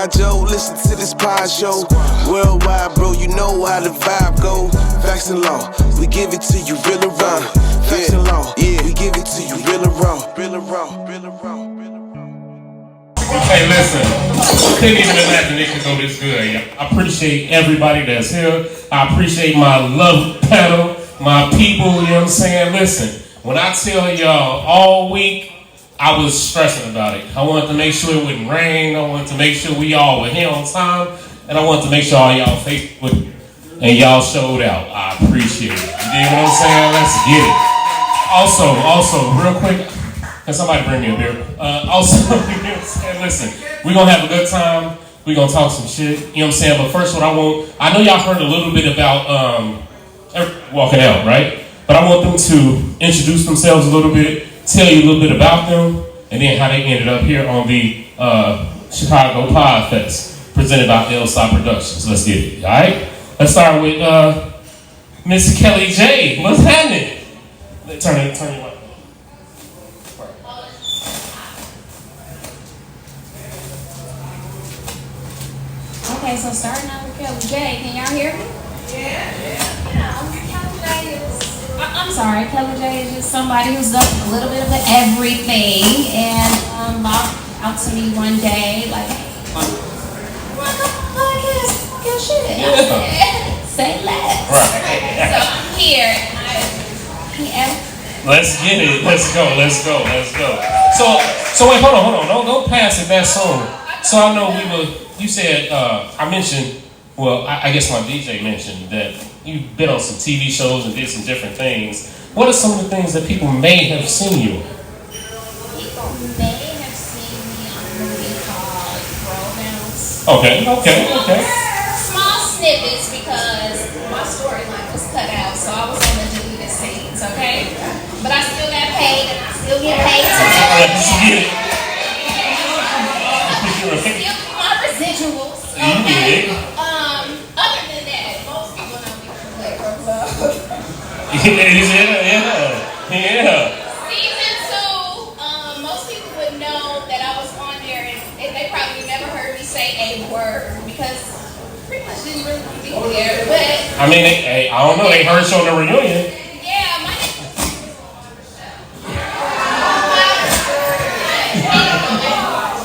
Squad, Joe, listen to this pod show. Worldwide, bro, you know how the vibe go. Facts and law, we give it to you real and raw. Facts and law, yeah, we give it to you real and raw. Real and raw, real and raw. Hey, listen, I couldn't even imagine it could go this good. I appreciate everybody that's here. I appreciate my love panel, my people, you know what I'm saying? Listen, when I tell y'all all week, I was stressing about it. I wanted to make sure it wouldn't rain. I wanted to make sure we all were here on time. And I wanted to make sure all y'all Facebook and y'all showed out. I appreciate it. You dig what I'm saying? Let's get it. Also, real quick, can somebody bring me a beer? You know what I'm saying? Listen, we're going to have a good time. We're going to talk some shit. You know what I'm saying? But first, I know y'all heard a little bit about walking out, right? But I want them to introduce themselves a little bit, tell you a little bit about them, and then how they ended up here on the Chicago PodFest, presented by L-Stop Productions. Let's get it, all right? Let's start with Miss Kelly J. What's happening? Turn it up. Okay, so starting out with Kelly J. Can y'all hear me? Yeah. Kelly J is... I'm sorry, Kelly J is just somebody who's done a little bit of everything and walked out to me one day like, podcast, your shit. Yeah. Say less. Right. So I'm here. Let's get it. Let's go. So wait, hold on. Don't pass it that soon. So I know you said, I mentioned, well, I guess my DJ mentioned that you've been on some TV shows and did some different things. What are some of the things that people may have seen you in? People may have seen me on a movie called Romance. Okay. Small snippets because my storyline was cut out, so I was on the deleted scenes, okay? But I still got paid, and I still get paid today. Still get my residuals, okay? Other than that, most people know me from Black Girl Club. Yeah. Season 2, most people would know that I was on there, and they probably never heard me say a word because pretty much didn't really want to be there. But I mean, I don't know. They heard you on the reunion. Yeah,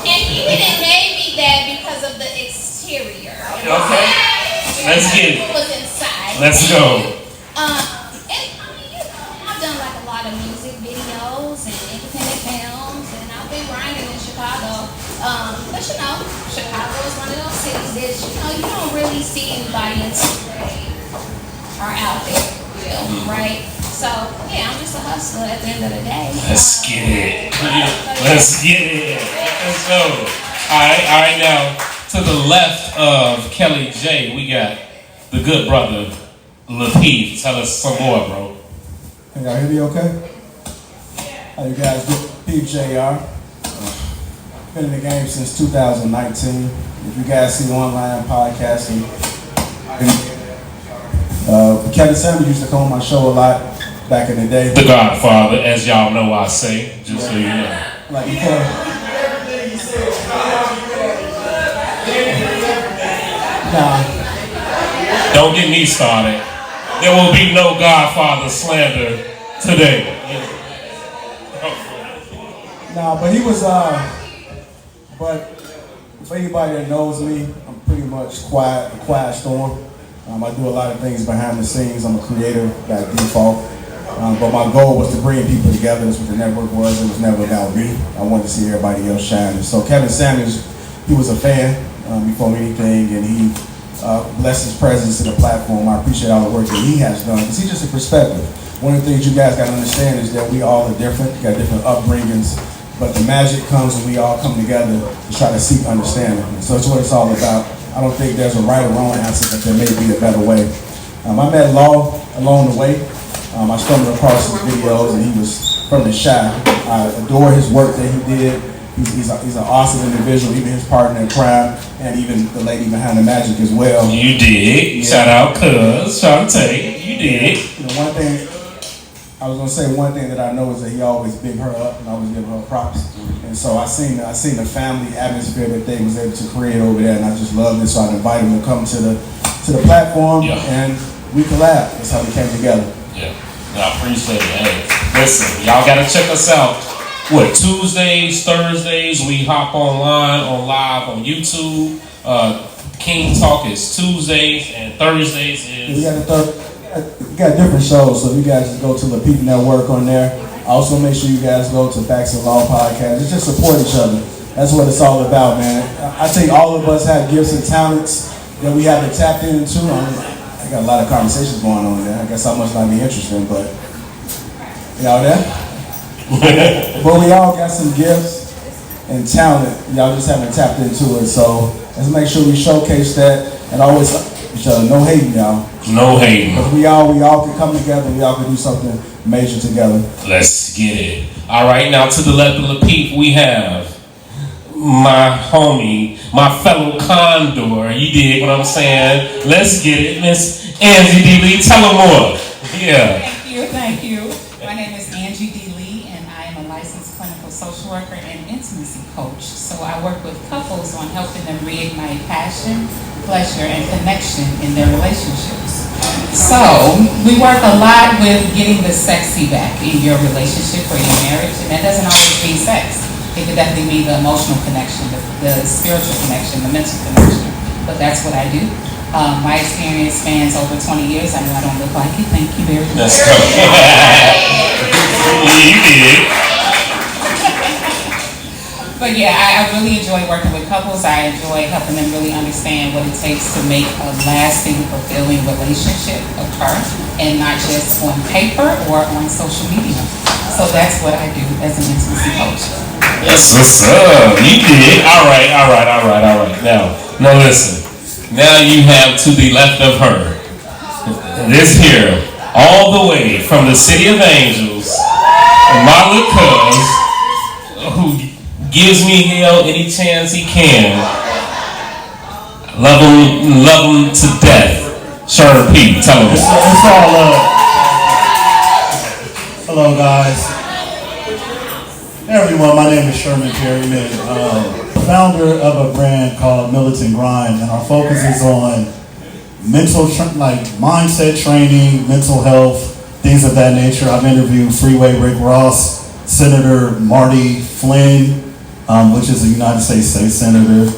and he didn't name me that because of the exterior. Okay. Let's get it. What was inside. Let's go. I've done like a lot of music videos and independent films, and I've been grinding in Chicago. But Chicago is one of those cities that you don't really see anybody until they are out there, right? So yeah, I'm just a hustler at the end of the day. Let's get it. Let's go. All right. Now to the left of Kelly J, we got the good brother Lapeef. Tell us some more, bro. Can y'all hear me okay? How you guys do? PJR. Been in the game since 2019. If you guys see online podcasting, Kevin Samuels used to come on my show a lot back in the day. The Godfather, as y'all know I say, just so you know. Like before. Nah. Don't get me started. There will be no Godfather slander today. Nah, but he was, but for anybody that knows me, I'm pretty much a quiet storm. I do a lot of things behind the scenes. I'm a creator by default. But my goal was to bring people together. That's what the network was. It was never about me. I wanted to see everybody else shine. And so Kevin Samuels, he was a fan before anything, and he blessed his presence to the platform. I appreciate all the work that he has done, because he's just a perspective. One of the things you guys got to understand is that we all are different. We got different upbringings, but the magic comes when we all come together to try to seek understanding. And so that's what it's all about. I don't think there's a right or wrong answer, but there may be a better way. I met Law along the way. I stumbled across his videos, and he was from the Chi. I adore his work that he did. He's an awesome individual, even his partner in crime, and even the lady behind the magic as well. You did. Yeah. Shout out, cuz. Shantae. You did. One thing I was gonna say one thing that I know is that he always big her up and always give her props. And so I seen the family atmosphere that they was able to create over there, and I just loved it. So I invited him to come to the platform, and we collabed. That's how we came together. Yeah, I appreciate it. Hey, listen, y'all gotta check us out. What, Tuesdays, Thursdays, we hop online, on live on YouTube. King Talk is Tuesdays, and Thursdays is... We got different shows, so you guys just go to the People Network on there. Also make sure you guys go to Facts and Law Podcast. It's just support each other. That's what it's all about, man. I think all of us have gifts and talents that we haven't tapped into. I got a lot of conversations going on there. I guess I must not be interesting, but y'all there? But we all got some gifts and talent. Y'all just haven't tapped into it. So let's make sure we showcase that and always each other. No hating, y'all. No hating. Because we all can come together. We all can do something major together. Let's get it. All right, now to the left of the peep, we have my homie, my fellow condor. You dig what I'm saying? Let's get it, Miss Angie D. Lee. Tell them more. Yeah. Thank you. My name is Angie D. Lee, and I am a licensed clinical social worker and intimacy coach. So I work with couples on helping them reignite passion, pleasure, and connection in their relationships. So we work a lot with getting the sexy back in your relationship or your marriage, and that doesn't always mean sex. It could definitely be the emotional connection, the spiritual connection, the mental connection. But that's what I do. My experience spans over 20 years. I know I don't look like it. Thank you very much. Let's go. Yeah, you did. But yeah, I really enjoy working with couples. I enjoy helping them really understand what it takes to make a lasting, fulfilling relationship occur, and not just on paper or on social media. So that's what I do as an intimacy coach. Yes, what's up? You did. All right. Now listen. Now you have to the left of her, this here, all the way from the City of Angels, my little cuz, who gives me hell any chance he can. Love him to death. Sharon P. Tell him. It's all love. Hello, guys. Hey, everyone, my name is Sherman Perryman, founder of a brand called Militant Grind, and our focus is on mindset training, mental health, things of that nature. I've interviewed Freeway Rick Ross, Senator Marty Flynn, which is a United States State Senator,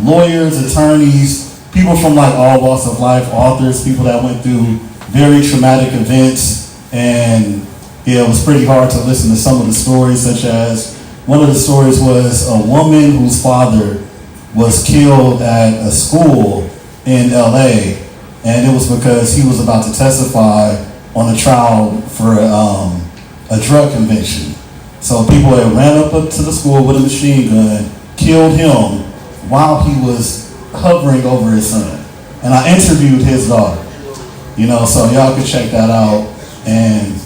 lawyers, attorneys, people from like all walks of life, authors, people that went through very traumatic events, and yeah, it was pretty hard to listen to some of the stories, such as one of the stories was a woman whose father was killed at a school in LA, and it was because he was about to testify on a trial for a drug conviction. So people had ran up to the school with a machine gun, killed him while he was hovering over his son. And I interviewed his daughter, so y'all can check that out. And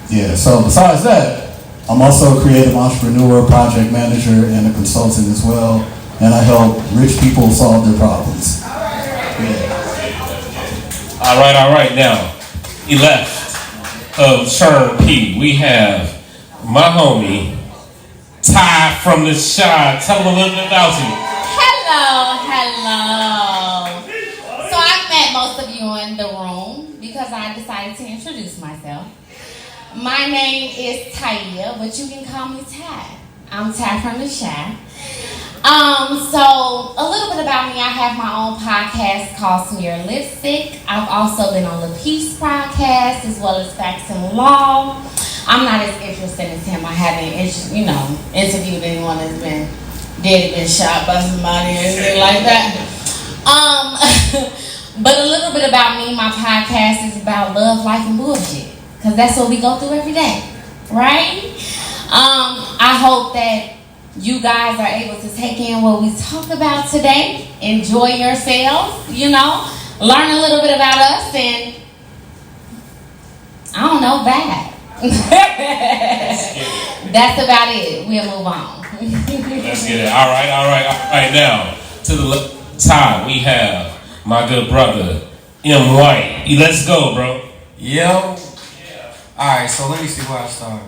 yeah, so besides that, I'm also a creative entrepreneur, project manager, and a consultant as well. And I help rich people solve their problems. Yeah. All right. Now, left of Sharon P. we have my homie, Ty from the Shy. Tell him a little bit about you. Hello. So I've met most of you in the room because I decided to introduce myself. My name is Taya, but you can call me Ty. I'm Ty from the Shy. So a little bit about me. I have my own podcast called Smear Lipstick. I've also been on the Peace podcast as well as Facts and Law. I'm not as interested as him. I haven't, interviewed anyone that's been dead, been shot by somebody or anything like that. But a little bit about me. My podcast is about love, life, and bullshit. Because that's what we go through every day, right? I hope that you guys are able to take in what we talk about today. Enjoy yourselves, learn a little bit about us, and I don't know, vibe. That's about it. We'll move on. Let's get it. All right. Now, to the left side, we have my good brother, M. White. Let's go, bro. Yo. Alright, so let me see where I start.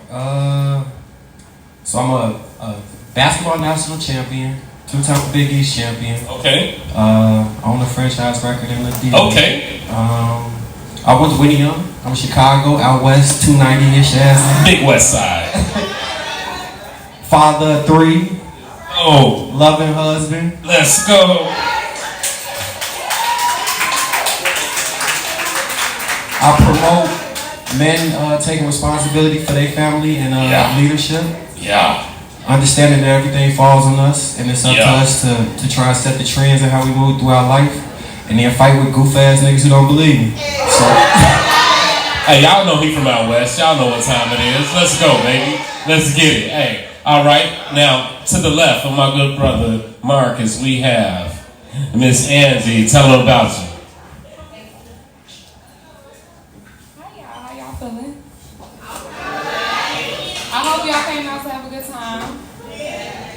So I'm a basketball national champion, two-time Big East champion. Okay. On the franchise record in the deal. Okay. I went to Winnie Young. I'm Chicago, out west, 290-ish ass. Big West Side. Father of 3. Oh. Loving husband. Let's go. I promote men taking responsibility for their family and leadership. Yeah. Understanding that everything falls on us, and it's up to us to try and set the trends and how we move throughout life, and then fight with goof ass niggas who don't believe me. So, hey, y'all know he from out west. Y'all know what time it is. Let's go, baby. Let's get it. Hey, all right. Now to the left of my good brother Marcus, we have Miss Angie. Tell her about you. How y'all feeling? I hope y'all came out to have a good time.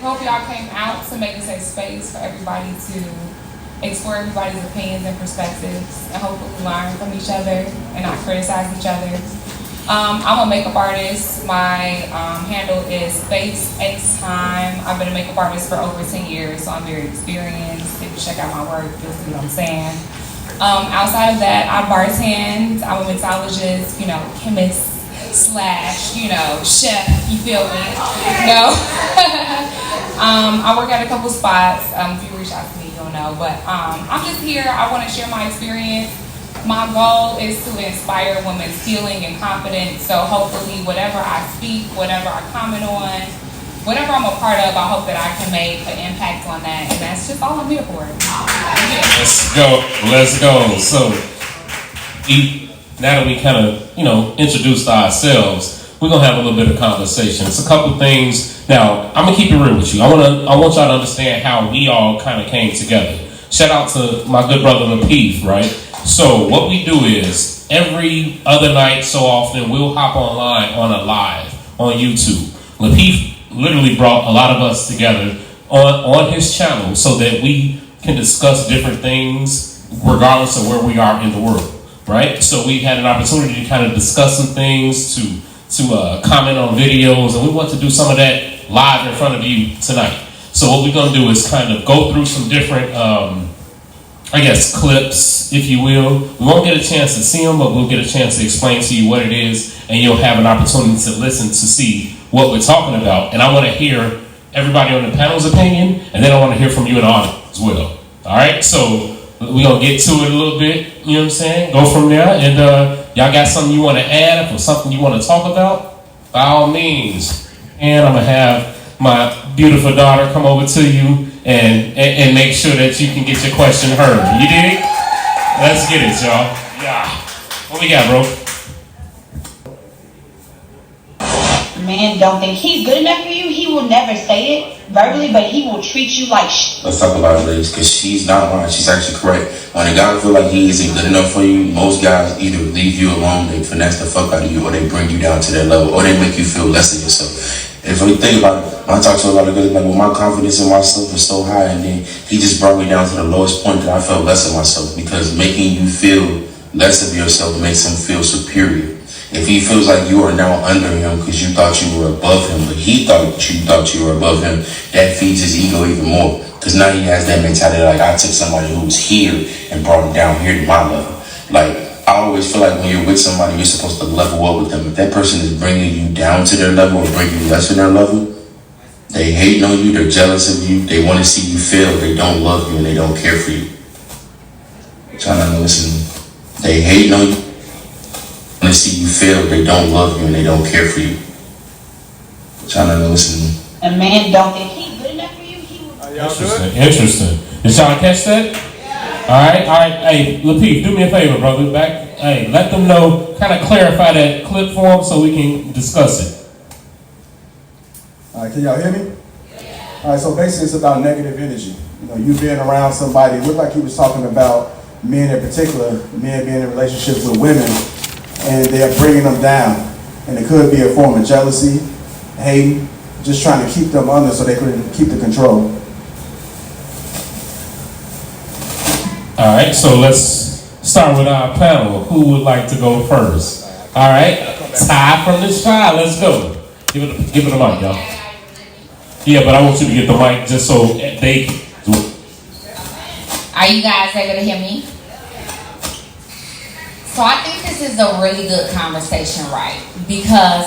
Hope y'all came out to make a safe space for everybody to explore everybody's opinions and perspectives and hopefully learn from each other and not criticize each other. I'm a makeup artist. My handle is Face X Time. I've been a makeup artist for over 10 years, so I'm very experienced. If you check out my work, you'll see what I'm saying. Outside of that, I bartend. I'm a mixologist, chemist / chef, you feel me? No. I work at a couple spots. If you reach out to me, you'll know. But I'm just here. I want to share my experience. My goal is to inspire women's healing and confidence. So hopefully whatever I speak, whatever I comment on, whatever I'm a part of, I hope that I can make an impact on that. And that's just all I'm here for. Let's go. So, now that we kind of, introduced ourselves, we're going to have a little bit of conversation. It's a couple things. Now, I'm going to keep it real with you. I want y'all to understand how we all kind of came together. Shout out to my good brother Lapeef, right? So what we do is every other night, so often, we'll hop online on a live on YouTube. Lapeef literally brought a lot of us together on his channel so that we can discuss different things regardless of where we are in the world, right? So we had an opportunity to kind of discuss some things, to comment on videos, and we want to do some of that live in front of you tonight. So what we're going to do is kind of go through some different, clips, if you will. We won't get a chance to see them, but we'll get a chance to explain to you what it is, and you'll have an opportunity to listen to see what we're talking about. And I want to hear everybody on the panel's opinion, and then I want to hear from you in the audience as well. All right? So we're going to get to it a little bit, you know what I'm saying? Go from there, and y'all got something you want to add or something you want to talk about? By all means. And I'm going to have my beautiful daughter come over to you and make sure that you can get your question heard. You dig? Let's get it, y'all. Yeah. What we got, bro? Man don't think he's good enough for you. He will never say it verbally, but he will treat you like Let's talk about ladies, because she's not lying. She's actually correct. When a guy feel like he isn't good enough for you, most guys either leave you alone, they finesse the fuck out of you, or they bring you down to their level, or they make you feel less than yourself. If you think about it, when I talk to a lot of girls, like, well, my confidence in myself is so high, and then he just brought me down to the lowest point that I felt less of myself, because making you feel less of yourself makes him feel superior. If he feels like you are now under him because you thought you were above him, but he thought you were above him, that feeds his ego even more. Because now he has that mentality like, I took somebody who was here and brought him down here to my level. Like, I always feel like when you're with somebody, you're supposed to level up with them. If that person is bringing you down to their level or bringing you less than their level, they hate on you, they're jealous of you, they want to see you fail, they don't love you, and they don't care for you. Trying to listen. They hate on you. When they see you fail, they don't love you and they don't care for you. Trying to listen. a man don't think he's good enough for you. He will. Interesting. Did y'all catch that? Yeah. All right. Hey, Lapeef, do me a favor, brother. Hey, let them know. Kind of clarify that clip for them so we can discuss it. All right, can y'all hear me? Yeah. All right, so basically it's about negative energy. You being around somebody. It looked like he was talking about men in particular, men being in relationships with women, and they're bringing them down. And it could be a form of jealousy, hate, just trying to keep them under so they could keep the control. All right, so let's start with our panel. Who would like to go first? All right. Ty from the Shy. Let's go. Give it a mic, y'all. Yeah, but I want you to get the mic just so they can do it. Are you guys able to hear me? So I think this is a really good conversation, right? Because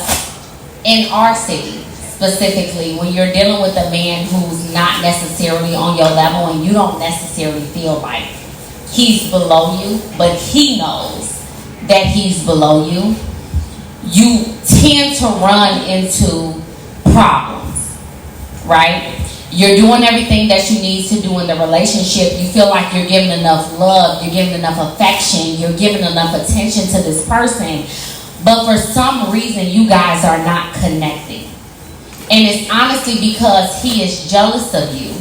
in our city, specifically, when you're dealing with a man who's not necessarily on your level and you don't necessarily feel like he's below you, but he knows that he's below you, you tend to run into problems, right? You're doing everything that you need to do in the relationship. You feel like you're giving enough love, you're giving enough affection, you're giving enough attention to this person, but for some reason you guys are not connecting. And it's honestly because he is jealous of you.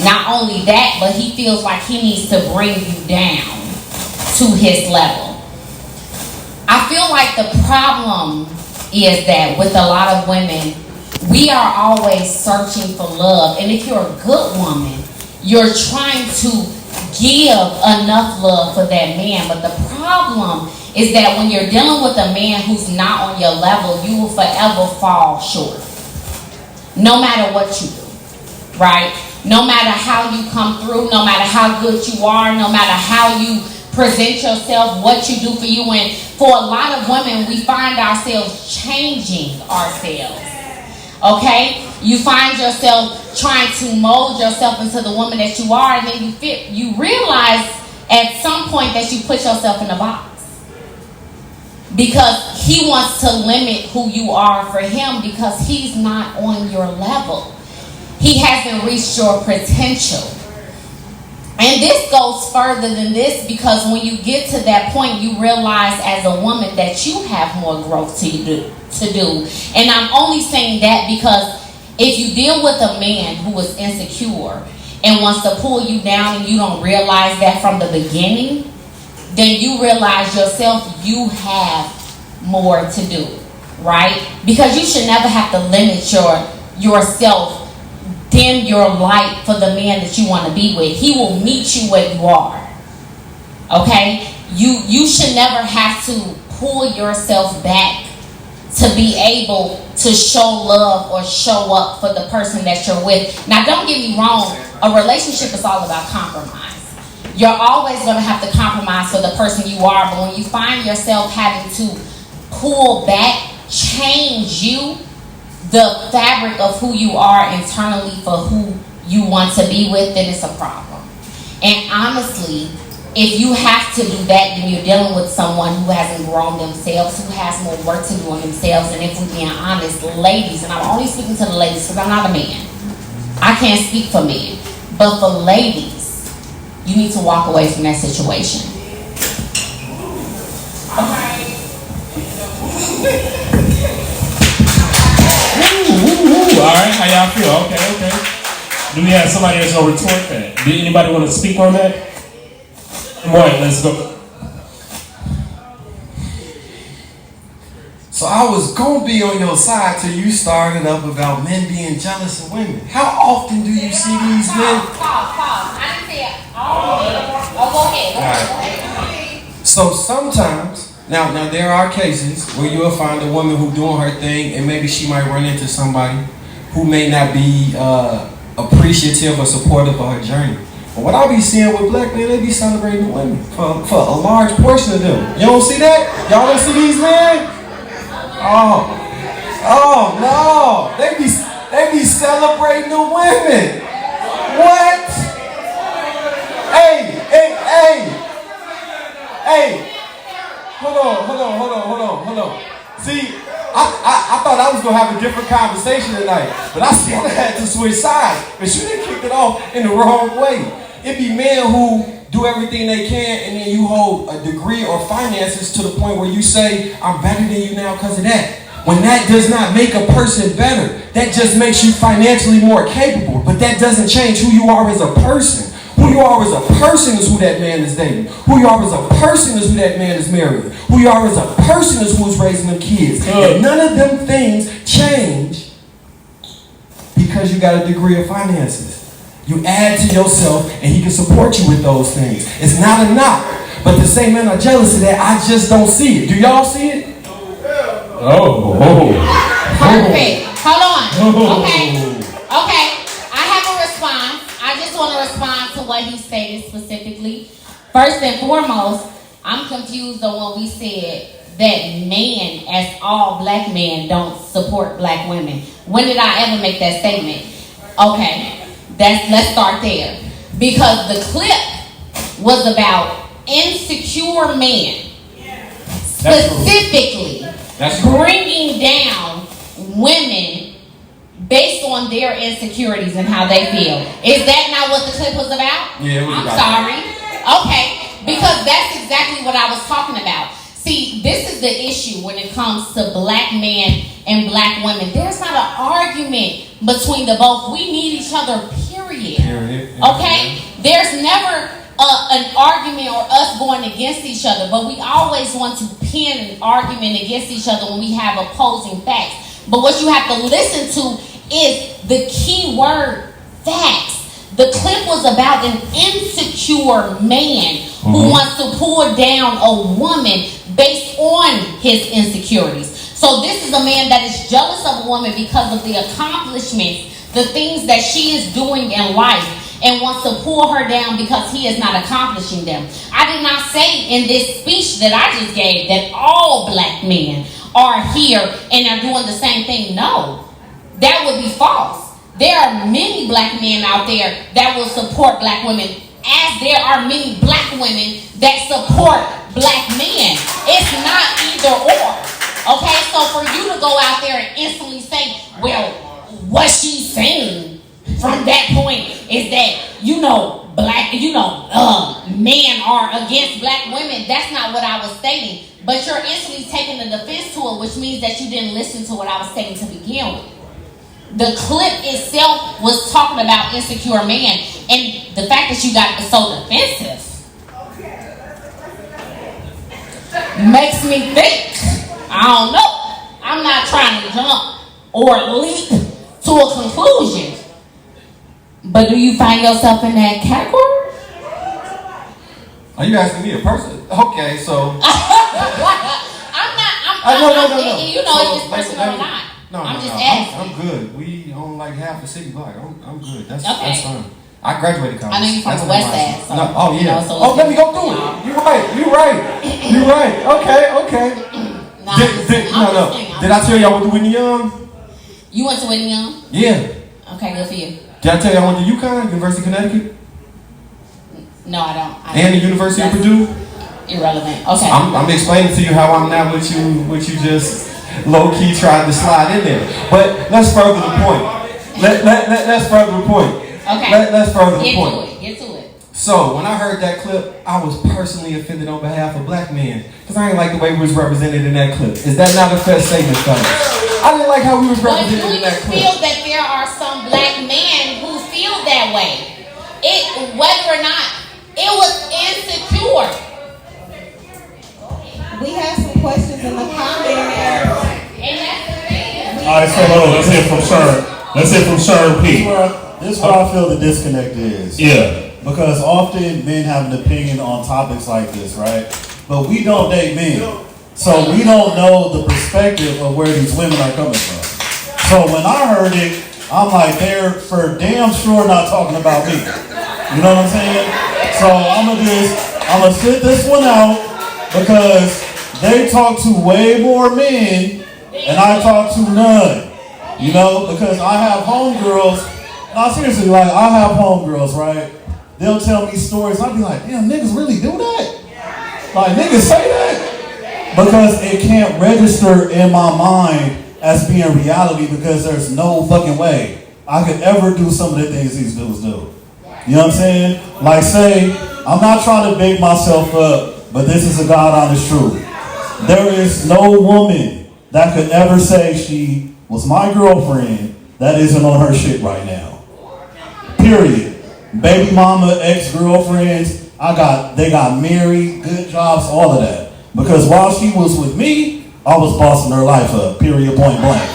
Not only that, but he feels like he needs to bring you down to his level. I feel like the problem is that with a lot of women, we are always searching for love. And if you're a good woman, you're trying to give enough love for that man. But the problem is that when you're dealing with a man who's not on your level, you will forever fall short. No matter what you do, right? No matter how you come through, no matter how good you are, no matter how you present yourself, what you do for you. And for a lot of women, we find ourselves changing ourselves. Okay? You find yourself trying to mold yourself into the woman that you are, and then you realize at some point that you put yourself in a box. Because he wants to limit who you are for him because he's not on your level. He hasn't reached your potential. And this goes further than this because when you get to that point, you realize as a woman that you have more growth to do. And I'm only saying that because if you deal with a man who is insecure and wants to pull you down and you don't realize that from the beginning, then you realize yourself you have more to do, right? Because you should never have to limit yourself, dim your light for the man that you want to be with. He will meet you where you are. Okay? You should never have to pull yourself back to be able to show love or show up for the person that you're with. Now, don't get me wrong. A relationship is all about compromise. You're always going to have to compromise for the person you are, but when you find yourself having to pull back, change you, the fabric of who you are internally for who you want to be with, then it's a problem. And honestly, if you have to do that, then you're dealing with someone who hasn't grown themselves, who has more work to do on themselves. And if we're being honest, ladies, and I'm only speaking to the ladies because I'm not a man. I can't speak for men. But for ladies, you need to walk away from that situation. Okay. All right, how y'all feel? Okay. Do we have somebody that's gonna retort that? Did anybody want to speak on that? All right, let's go. So I was gonna be on your side till you started up about men being jealous of women. How often do you see these men? Pause. I didn't say it. Oh, go ahead. So sometimes. Now there are cases where you'll find a woman who doing her thing and maybe she might run into somebody who may not be appreciative or supportive of her journey. But what I be seeing with black men, they be celebrating the women for a large portion of them. You don't see that? Y'all don't see these men? Oh no, they be celebrating the women. What? Hey. Hold on. See, I thought I was going to have a different conversation tonight, but I still had to switch sides. But you done kicked it off in the wrong way. It be men who do everything they can, and then you hold a degree or finances to the point where you say, I'm better than you now because of that. When that does not make a person better, that just makes you financially more capable, but that doesn't change who you are as a person. Who you are as a person is who that man is dating. Who you are as a person is who that man is marrying. Who you are as a person is who is raising them kids. And none of them things change because you got a degree of finances. You add to yourself and he can support you with those things. It's not a knock. But to say men are jealous of that, I just don't see it. Do y'all see it? Perfect. Hold on. Okay. I have a response. I just want to respond to what he stated specifically. First and foremost, I'm confused on when we said that men, as all black men, don't support black women. When did I ever make that statement? Okay, let's start there. Because the clip was about insecure men. Specifically, bringing down women based on their insecurities and how they feel. Is that not what the clip was about? Yeah, it was I'm about sorry. Okay, because that's exactly what I was talking about. See, this is the issue when it comes to black men and black women. There's not an argument between the both. We need each other, period. Okay? There's never an argument or us going against each other, but we always want to pin an argument against each other when we have opposing facts. But what you have to listen to is the key word, facts. The clip was about an insecure man who wants to pull down a woman based on his insecurities. So this is a man that is jealous of a woman because of the accomplishments, the things that she is doing in life, and wants to pull her down because he is not accomplishing them. I did not say in this speech that I just gave that all black men are here and are doing the same thing. No, that would be false. There are many black men out there that will support black women, as there are many black women that support black men. It's not either or. Okay, so for you to go out there and instantly say, well, what she's saying from that point is that, men are against black women. That's not what I was stating. But you're instantly taking the defense to it, which means that you didn't listen to what I was saying to begin with. The clip itself was talking about insecure man, and the fact that you got so defensive makes me think, I don't know, I'm not trying to jump or leap to a conclusion, but do you find yourself in that category? Are you asking me a person? Okay, so I'm not, you know, if it's personal or not. No, I'm just asking. I'm good. We own like half the city block. I'm good. That's Okay. that's fine. I graduated college. I know you're from the West Side. So, No, oh yeah. so Let me go through it. You're right. Okay. Did I tell you I went to Whitney Young? You went to Whitney Young? Yeah. Okay, good for you. Did I tell you I went to UConn, University of Connecticut? No, I don't. And the University of Purdue? Irrelevant. Okay. I'm explaining to you how I'm not what you just low-key tried to slide in there. But let's further the point. Let's further the point. Okay. Let's further the point. Get to it. So, when I heard that clip, I was personally offended on behalf of black men. Because I didn't like the way we was represented in that clip. Is that not a fair statement, fellas? I didn't like how we was represented in that clip. But do you feel that there are some black men who feel that way? Whether or not it was insecure. We have some questions in the comments. Alright, so let's hear from Sherm. Let's hear from Sherm P. This is where I feel the disconnect is. Yeah. Because often men have an opinion on topics like this, right? But we don't date men. So we don't know the perspective of where these women are coming from. So when I heard it, I'm like, they're for damn sure not talking about me. You know what I'm saying? So I'm gonna sit this one out because they talk to way more men and I talk to none. You know, because I have homegirls. No, seriously, like I have homegirls, right? They'll tell me stories. I'll be like, damn, niggas really do that? Like niggas say that? Because it can't register in my mind as being reality because there's no fucking way I could ever do some of the things these dudes do. You know what I'm saying? Like say, I'm not trying to big myself up, but this is a God honest truth. There is no woman that could ever say she was my girlfriend that isn't on her shit right now. Period. Baby mama, ex-girlfriends, they got married, good jobs, all of that. Because while she was with me, I was bossing her life up, period, point blank.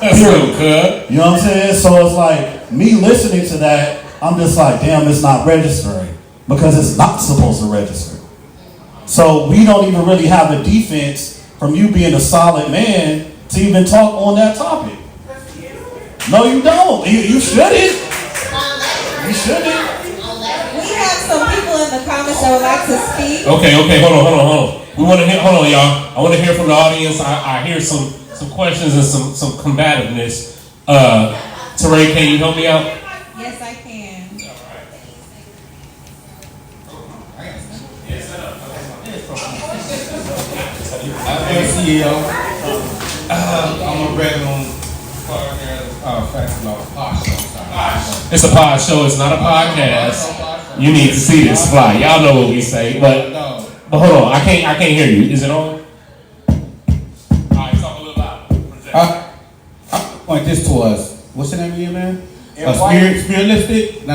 That's so good. You know what I'm saying? So it's like, me listening to that, I'm just like, damn, it's not registering. Because it's not supposed to register. So we don't even really have a defense from you being a solid man to even talk on that topic. No, you don't. You shouldn't. You shouldn't. We have some people in the comments that would like to speak. Okay, hold on. We want to hear. Hold on, y'all. I want to hear from the audience. I hear some questions and some combativeness. Teray, can you help me out? Yes, I can. I'm CEO. I'm a regular It's a pod show. It's not a podcast. You need to see this fly. Y'all know what we say, but hold on. I can't hear you. Is it on? Alright, talk a little louder. I point this to us. What's your name again, man? Spear lipstick? No.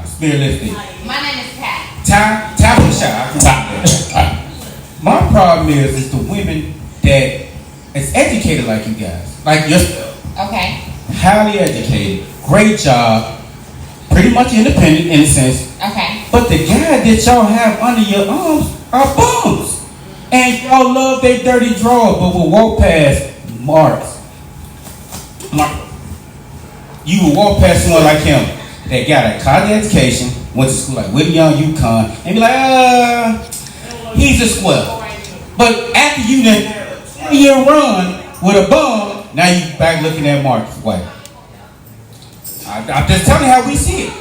Spear lipstick. My name is Pat. Tap the shot. My problem is the women that is educated like you guys, like yourself. Okay. Highly educated, great job, pretty much independent in a sense. Okay. But the guy that y'all have under your arms are bums, and y'all love their dirty drawers, but will walk past Mark. You will walk past someone like him that got a college education, went to school like Whitney Young, UConn, and be like, he's a swell. But after you done a year run with a bum, now you back looking at Marcus White. I'm just telling you how we see it.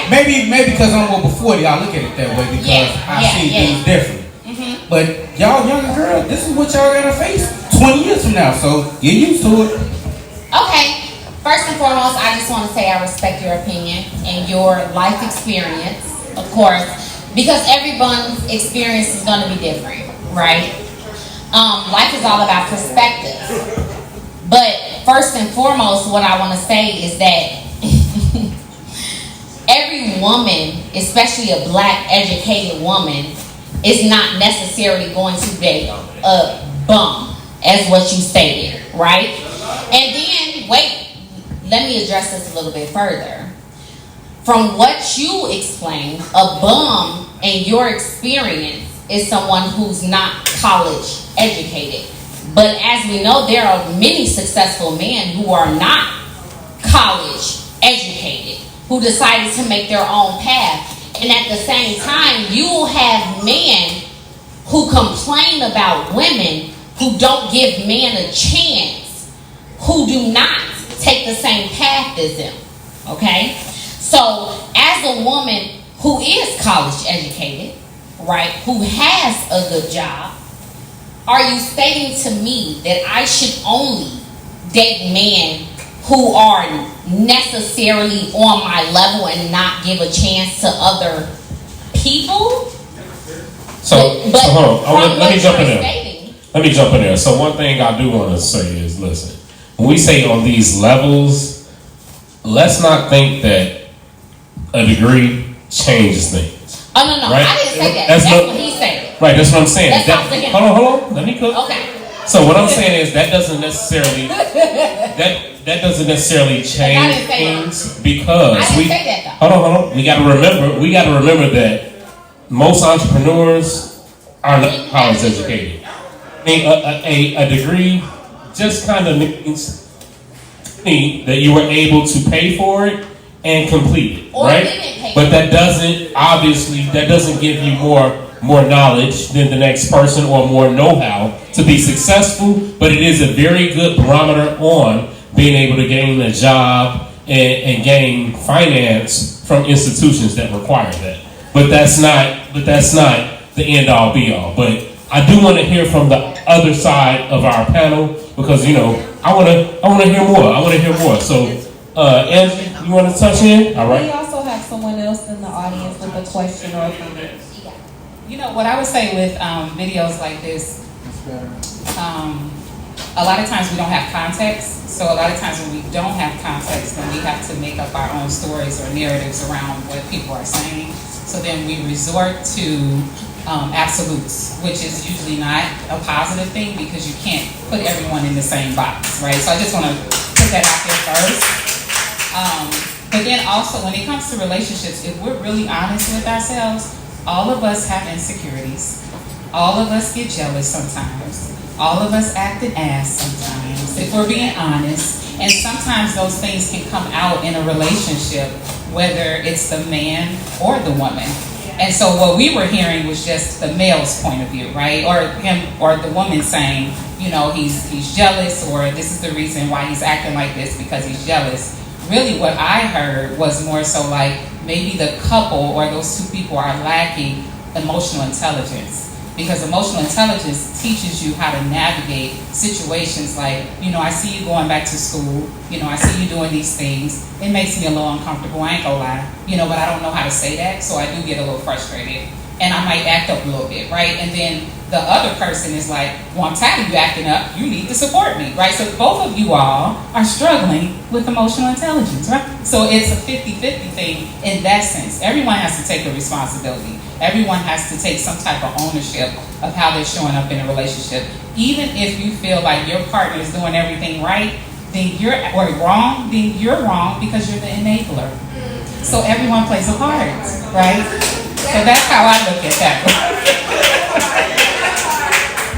Maybe because I'm over 40, I look at it that way because I see things different. Mm-hmm. But y'all younger girls, this is what y'all gotta face 20 years from now, so get used to it. Okay. First and foremost, I just want to say I respect your opinion and your life experience, of course, because everyone's experience is going to be different, right? Life is all about perspective. But first and foremost, what I want to say is that every woman, especially a black educated woman, is not necessarily going to be a bum, as what you stated, right? And then, wait, let me address this a little bit further. From what you explained, a bum in your experience is someone who's not college educated. But as we know, there are many successful men who are not college educated, who decided to make their own path. And at the same time, you will have men who complain about women who don't give men a chance, who do not take the same path as them. Okay? So, as a woman who is college educated, right, who has a good job, are you stating to me that I should only date men who are necessarily on my level and not give a chance to other people? So hold on. Let me jump in there. Let me jump in there. So one thing I do want to say is, listen, when we say on these levels, let's not think that a degree changes things. Oh, no. Right? I didn't say that. That's what he said. Right, that's what I'm saying. That's Hold on. Let me cook. Okay. So what I'm saying is that doesn't necessarily that doesn't necessarily change things because I didn't say that, though. Hold on. We gotta remember that most entrepreneurs are not college educated. A degree just kind of means that you were able to pay for it and complete it, right? But that doesn't give you more knowledge than the next person or more know-how to be successful, but it is a very good barometer on being able to gain a job and gain finance from institutions that require that. But that's not the end all be all. But I do want to hear from the other side of our panel because I want to hear more. So Angie, you want to touch in? All right. We also have someone else in the audience with a question or a comment. You know, what I would say with videos like this, a lot of times we don't have context. So a lot of times when we don't have context, then we have to make up our own stories or narratives around what people are saying. So then we resort to absolutes, which is usually not a positive thing because you can't put everyone in the same box, right? So I just want to put that out there first. But then also when it comes to relationships, if we're really honest with ourselves, all of us have insecurities. All of us get jealous sometimes. All of us act an ass sometimes, if we're being honest. And sometimes those things can come out in a relationship, whether it's the man or the woman. And so what we were hearing was just the male's point of view, right? Or him or the woman saying, you know, he's jealous, or this is the reason why he's acting like this, because he's jealous. Really what I heard was more so like maybe the couple or those two people are lacking emotional intelligence. Because emotional intelligence teaches you how to navigate situations like, you know, I see you going back to school, you know, I see you doing these things. It makes me a little uncomfortable, I ain't gonna lie, you know, but I don't know how to say that, so I do get a little frustrated. And I might act up a little bit, right? And then the other person is like, well, I'm tired of you acting up, you need to support me, right? So both of you all are struggling with emotional intelligence, right? So it's a 50-50 thing in that sense. Everyone has to take a responsibility. Everyone has to take some type of ownership of how they're showing up in a relationship. Even if you feel like your partner is doing everything right, then you're wrong because you're the enabler. So everyone plays a part, right? So that's how I look at that.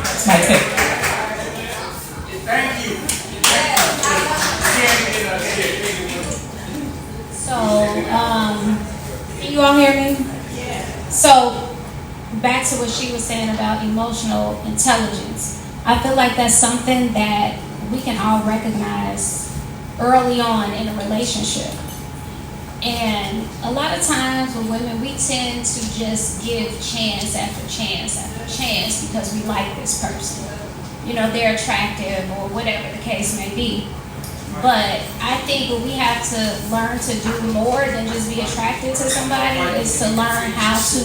That's my tip. Thank you. So, can you all hear me? So, back to what she was saying about emotional intelligence. I feel like that's something that we can all recognize early on in a relationship. And a lot of times with women, we tend to just give chance after chance after chance because we like this person. You know, they're attractive or whatever the case may be. But I think what we have to learn to do more than just be attracted to somebody is to learn how to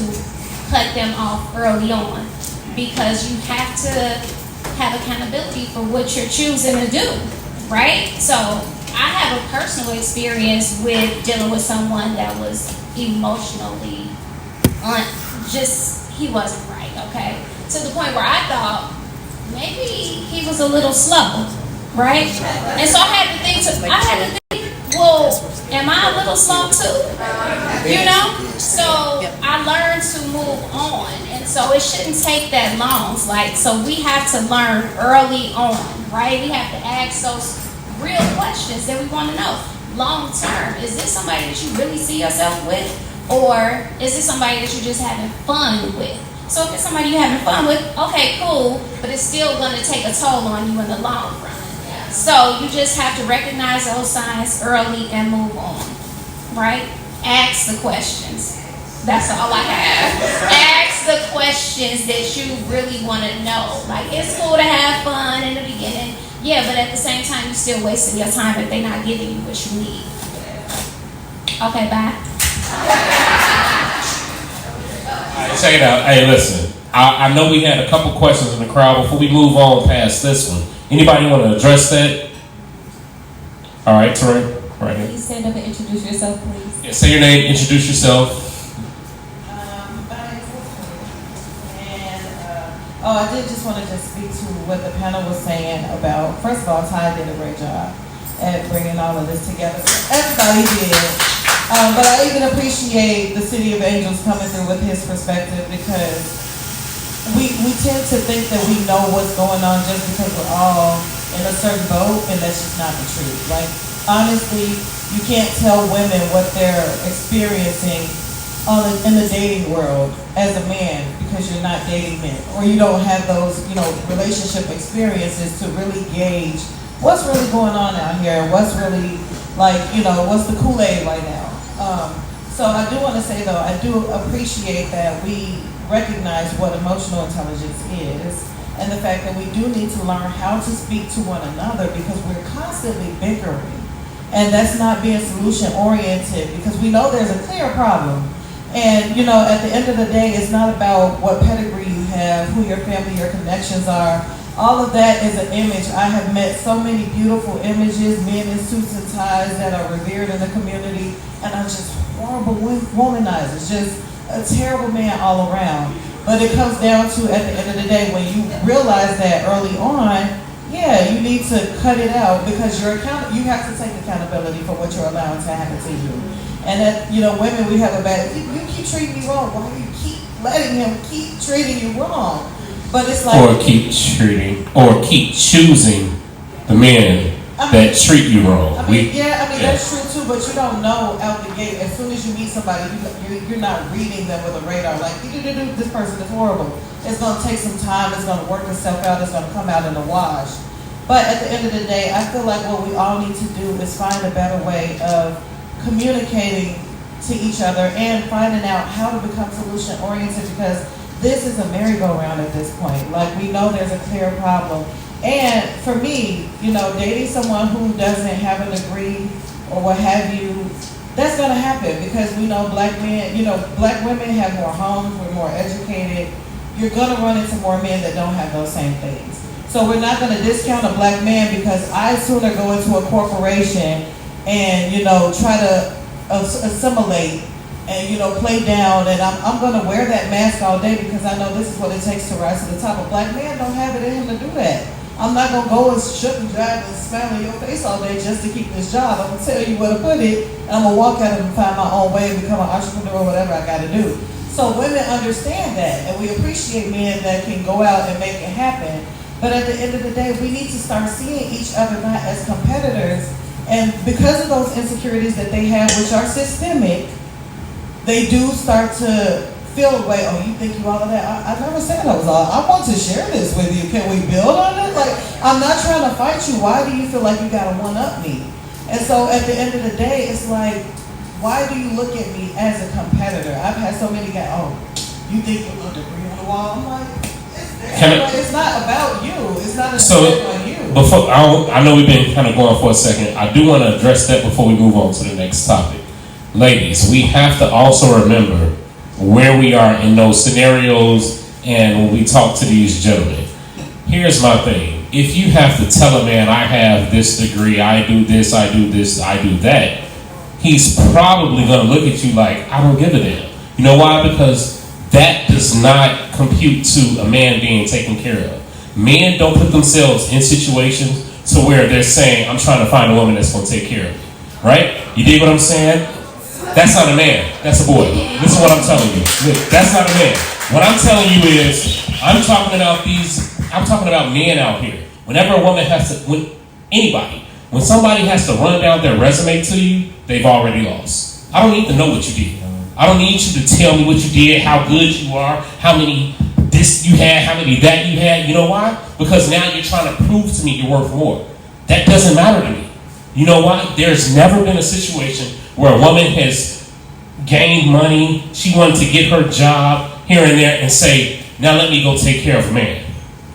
cut them off early on. Because you have to have accountability for what you're choosing to do, right? So I have a personal experience with dealing with someone that was emotionally he wasn't right, okay? To the point where I thought maybe he was a little slow, right? And so I had to think, well, am I a little slow too? You know? So I learned to move on. And so it shouldn't take that long. So we have to learn early on, right? We have to ask those real questions that we want to know. Long term, is this somebody that you really see yourself with? Or is this somebody that you're just having fun with? So if it's somebody you're having fun with, okay, cool, but it's still going to take a toll on you in the long run. So you just have to recognize those signs early and move on, right? Ask the questions. That's all I have. Ask the questions that you really want to know. Like, it's cool to have fun in the beginning, yeah, but at the same time, you're still wasting your time if they're not giving you what you need. Okay, bye. All right, check it out. Hey, listen. I know we had a couple questions in the crowd before we move on past this one. Anybody want to address that? All right, Tarek, right here. Please stand up and introduce yourself, please. Yeah, say your name, introduce yourself. I did just want to speak to what the panel was saying about, first of all, Ty did a great job at bringing all of this together. Everybody did. But I even appreciate the City of Angels coming through with his perspective, because we tend to think that we know what's going on just because we're all in a certain boat, and that's just not the truth. Like, honestly, you can't tell women what they're experiencing in the dating world as a man, because you're not dating men, or you don't have those, relationship experiences to really gauge what's really going on out here, what's really what's the Kool-Aid right now. So I do want to say, though, I do appreciate that we recognize what emotional intelligence is, and the fact that we do need to learn how to speak to one another, because we're constantly bickering, and that's not being solution oriented, because we know there's a clear problem. And at the end of the day, it's not about what pedigree you have, who your family, your connections are. All of that is an image. I have met so many beautiful images, men in suits and ties that are revered in the community, and are just horrible womanizers, just a terrible man all around. But it comes down to, at the end of the day, when you realize that early on, yeah, you need to cut it out, because you have to take accountability for what you're allowing to happen to you. And that, women, we have a bad, you keep treating me wrong. Why do you keep letting him keep treating you wrong? But it's like, or keep choosing the men that treat you wrong. That's true too, but you don't know out the gate. As soon as you meet somebody, you're not reading them with a radar. Like, this person is horrible. It's going to take some time. It's going to work itself out. It's going to come out in the wash. But at the end of the day, I feel like what we all need to do is find a better way of communicating to each other and finding out how to become solution oriented, because this is a merry-go-round at this point. Like, we know there's a clear problem. And for me, dating someone who doesn't have a degree or what have you, that's going to happen, because we know black men, black women have more homes, we're more educated. You're going to run into more men that don't have those same things. So we're not going to discount a black man, because I'd sooner go into a corporation and, try to assimilate and, play down, and I'm going to wear that mask all day because I know this is what it takes to rise to the top. A black man don't have it in him to do that. I'm not going to go and shoot and drive and smile in your face all day just to keep this job. I'm going to tell you where to put it, and I'm going to walk out and find my own way and become an entrepreneur or whatever I got to do. So women understand that, and we appreciate men that can go out and make it happen. But at the end of the day, we need to start seeing each other not as competitors. And because of those insecurities that they have, which are systemic, they do start to feel away. Oh, you think you all of that? I never said I was all. I want to share this with you. Can we build on it? Like, I'm not trying to fight you. Why do you feel like you got to one-up me? And so at the end of the day, it's like, why do you look at me as a competitor? I've had so many guys, oh, you think you're a degree on the wall? I'm like, it's not about you. It's not about you. Before I know we've been kind of going for a second. I do want to address that before we move on to the next topic. Ladies, we have to also remember where we are in those scenarios and when we talk to these gentlemen. Here's my thing. If you have to tell a man, I have this degree, I do this, I do this, I do that, he's probably going to look at you like, I don't give a damn. You know why? Because that does not compute to a man being taken care of. Men don't put themselves in situations to where they're saying, I'm trying to find a woman that's going to take care of me. Right? You dig what I'm saying? That's not a man. That's a boy. Listen to what I'm telling you. Look, that's not a man. What I'm telling you is, I'm talking about men out here. Whenever a woman has to, when somebody has to run down their resume to you, they've already lost. I don't need to know what you did. I don't need you to tell me what you did, how good you are, how many this you had, how many that you had. You know why? Because now you're trying to prove to me you're worth more. That doesn't matter to me. You know why? There's never been a situation where a woman has gained money, she wanted to get her job here and there and say, now let me go take care of a man.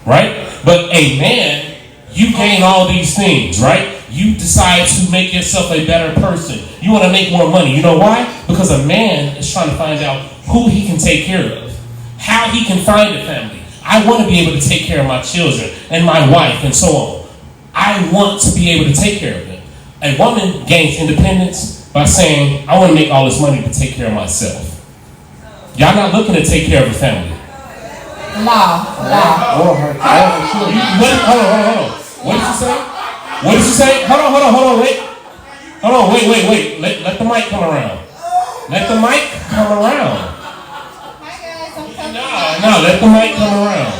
Right? But a man, you gain all these things, right? You decide to make yourself a better person. You want to make more money. You know why? Because a man is trying to find out who he can take care of, how he can find a family. I want to be able to take care of my children and my wife and so on. I want to be able to take care of them. A woman gains independence by saying, I want to make all this money to take care of myself. Y'all not looking to take care of a family. No. Hold on. What did you say? What did you say? Hold on, wait. Hold on, wait. Let the mic come around. Let the mic come around. No, let the mic come around.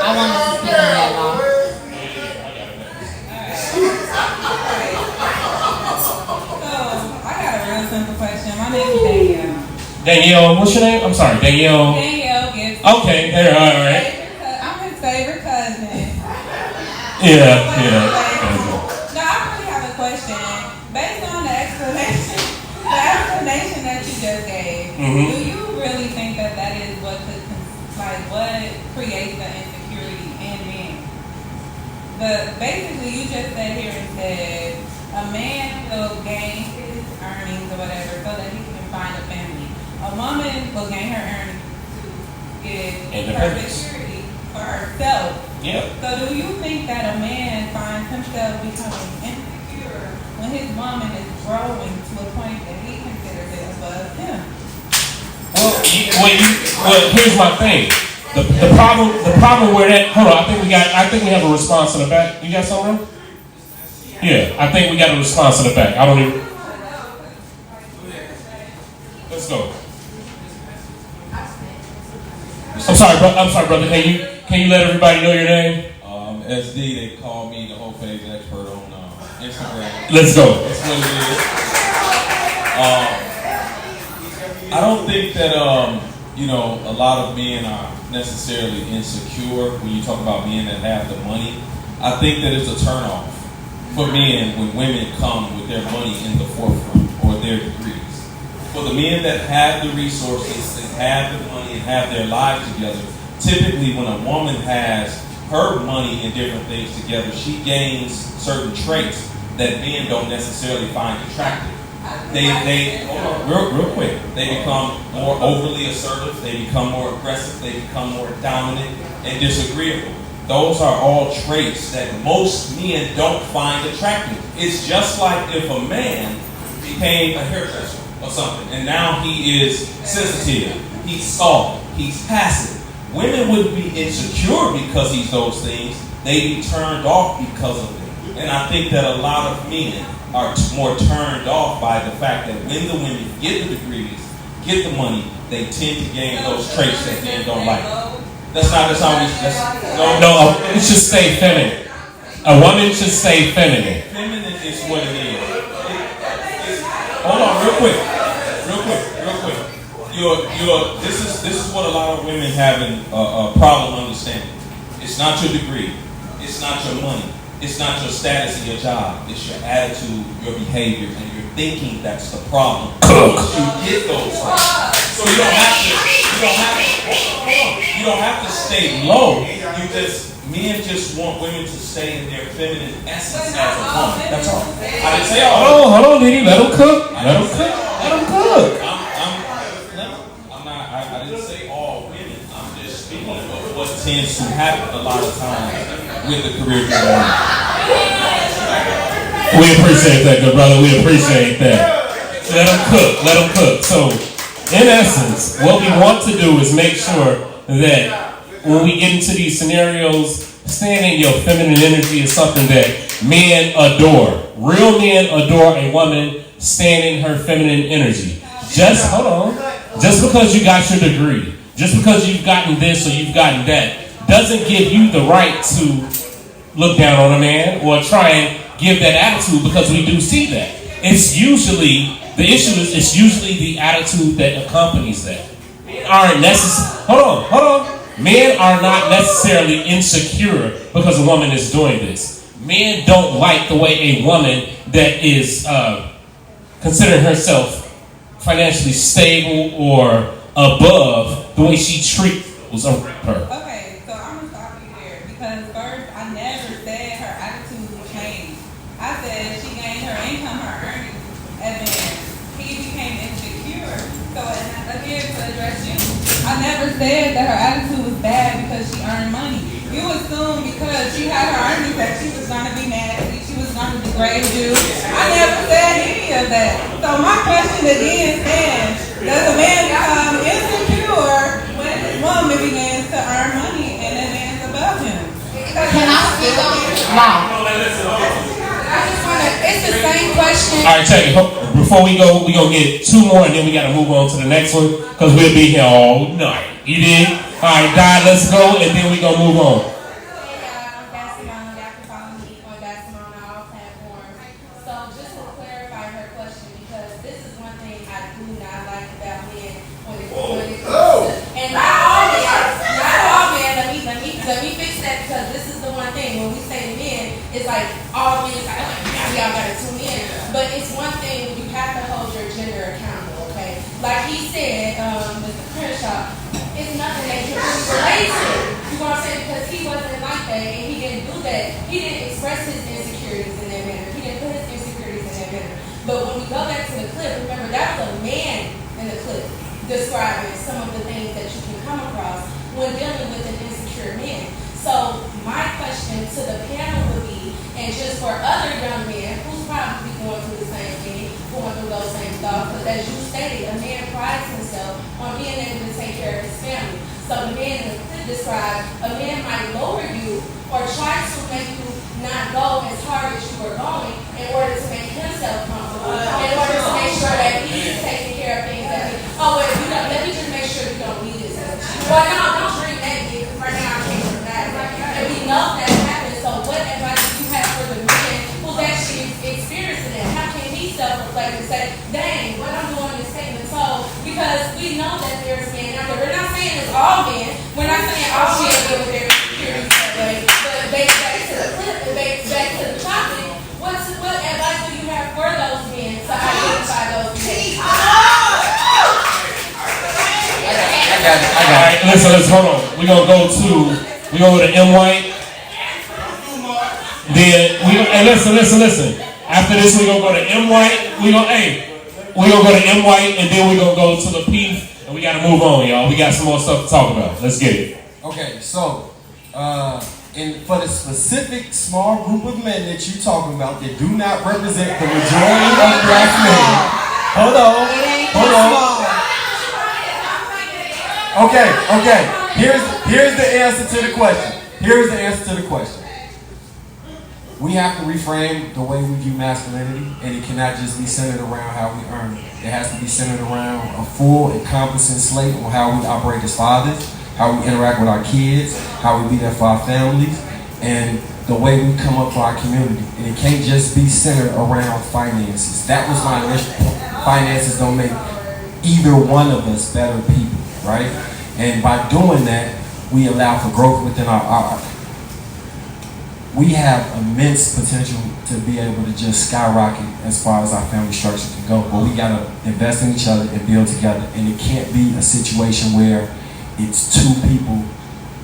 I want to speak on that law. I got a real simple question. My name is Danielle. Danielle, what's your name? I'm sorry, Danielle. Danielle Gibson. Okay, there, all right. I'm his favorite cousin. Yeah. No, I really have a question. Based on the explanation that you just gave, do you really think that is what creates the insecurity in men? But basically, you just sat here and said a man will gain his earnings or whatever so that he can find a family. A woman will gain her earnings to get her security for herself. Yeah. So do you think that a man finds himself becoming insecure when his woman is growing to a point that he considers it above him? Well, here's my thing. The problem where that, hold on, I think we have a response in the back. You got something? Yeah, I think we got a response in the back. Let's go. I'm sorry, brother. Can you let everybody know your name? SD, they call me the whole page expert on Instagram. Let's go. That's what it is. I don't think that a lot of men are necessarily insecure when you talk about men that have the money. I think that it's a turnoff for men when women come with their money in the forefront or their degrees. For the men that have the resources and have the money and have their lives together, typically when a woman has her money and different things together, she gains certain traits that men don't necessarily find attractive. They hold on, real quick. They become more overly assertive. They become more aggressive. They become more dominant and disagreeable. Those are all traits that most men don't find attractive. It's just like if a man became a hairdresser or something, and now he is sensitive, he's soft, he's passive. Women wouldn't be insecure because he's those things. They'd be turned off because of it. And I think that a lot of men are more turned off by the fact that when the women get the degrees, get the money, they tend to gain those traits that men don't like. No, it should stay feminine. A woman should stay feminine. Feminine is what it is. Hold on, real quick. This is what a lot of women have a problem understanding. It's not your degree. It's not your money. It's not your status in your job. It's your attitude, your behavior, and your thinking that's the problem. Once you get those things. So you don't have to stay low. Men just want women to stay in their feminine essence as a woman. That's all. I didn't say all. Hold on, Diddy. Let him cook. I didn't say all women. I'm just speaking of what tends to happen a lot of times with the career women. We appreciate that, good brother. We appreciate that. Let him cook. So, in essence, what we want to do is make sure that when we get into these scenarios, staying in your feminine energy is something that men adore. Real men adore a woman staying in her feminine energy. Just because you got your degree, just because you've gotten this or you've gotten that, doesn't give you the right to look down on a man or try and give that attitude, because we do see that. It's usually the attitude that accompanies that. Men aren't Men are not necessarily insecure because a woman is doing this. Men don't like the way a woman that is considering herself financially stable or above, the way she treats those around her. Okay, so I'm going to stop you there, because first, I never said her attitude would change. I said she gained her income, her earnings, and then he became insecure. So again, to address you, I never said that her attitude was bad because she earned money. You assume because she had her earnings that she was going to be nasty, she was going to degrade you. I never said any of that. So my question again stands: does a man become insecure when his woman begins to earn money and that man's above him? Can I speak on it? Wow. It's the same question. All right, check it. Before we go, we're going to get two more and then we got to move on to the next one, because we'll be here all night. You did? All right, Di, let's go and then we're going to move on. So just to clarify her question, because this is one thing I do not like about men when it comes to, and not all men, let me fix that, because this is the one thing, when we say men, it's like all men, it's like, y'all gotta tune in, but it's one thing, you have to hold your gender accountable, okay? Like he said, Mr. Crenshaw, it's nothing that you really relate to, you know what I'm saying, because he wasn't like that, and he didn't do that, he didn't express his insecurities in that manner, he didn't put his insecurities in that manner, but when we go back to the clip, remember that was a man in the clip describing some of the things that you can come across when dealing with an insecure man. So my question to the panel would be, and just for other young men who's probably going through the same thing, going through those same thoughts, because as you stated, a man prides himself on being able to take care of his family. So the man in the clip described, a man might lower you or try to make you not go as hard as you were going in order to make himself comfortable, in order to make sure that he's taking care of things that let me just make sure you don't need this. Well, no, don't drink. we know that there's men out there. We're not saying it's all men. We're not saying all men deal with their insecurities that way. But back to the clip and back to the topic, what advice do you have for those men to identify those men? All right, listen, hold on. We're gonna go to M White. Then listen. After this, we're gonna go to M White. We're gonna go to M White, and then we're gonna go to the P, and we gotta move on, y'all. We got some more stuff to talk about. Let's get it. Okay, so for the specific small group of men that you're talking about that do not represent the majority of black men. Hold on. Okay. Here's the answer to the question. We have to reframe the way we view masculinity, and it cannot just be centered around how we earn it. It has to be centered around a full, encompassing slate on how we operate as fathers, how we interact with our kids, how we be there for our families, and the way we come up for our community. And it can't just be centered around finances. That was my initial point. Finances don't make either one of us better people, right? And by doing that, we allow for growth within our we have immense potential to be able to just skyrocket as far as our family structure can go. But we gotta invest in each other and build together. And it can't be a situation where it's two people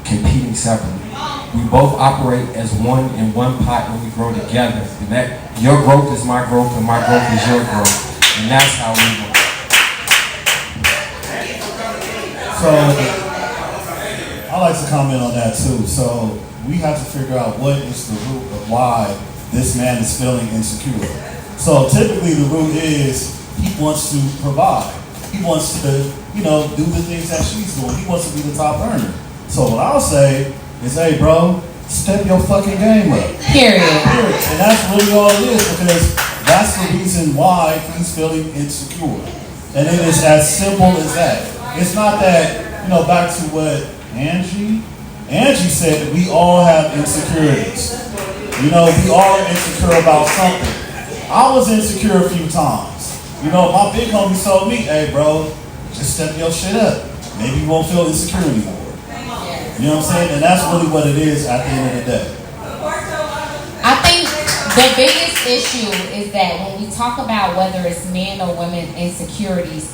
competing separately. We both operate as one in one pot, and we grow together. And that your growth is my growth, and my growth is your growth. And that's how we grow. So I like to comment on that too. So we have to figure out what is the root of why this man is feeling insecure. So typically the root is he wants to provide. He wants to, do the things that she's doing. He wants to be the top earner. So what I'll say is, hey bro, step your fucking game up. Period. And that's really all it is, because that's the reason why he's feeling insecure. And it is as simple as that. It's not that, back to what Angie said, that we all have insecurities. We all are insecure about something. I was insecure a few times. My big homie told me, hey bro, just step your shit up. Maybe you won't feel insecure anymore. You know what I'm saying? And that's really what it is at the end of the day. I think the biggest issue is that when we talk about whether it's men or women insecurities,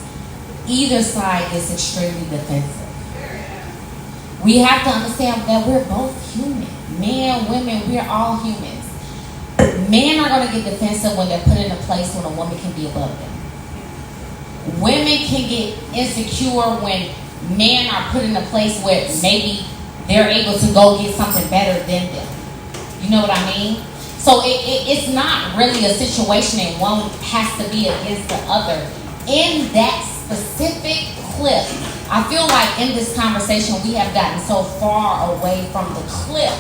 either side is extremely defensive. We have to understand that we're both human. Men, women, we're all humans. Men are going to get defensive when they're put in a place when a woman can be above them. Women can get insecure when men are put in a place where maybe they're able to go get something better than them. You know what I mean? So it's not really a situation and one has to be against the other. In that specific clip, I feel like in this conversation we have gotten so far away from the clip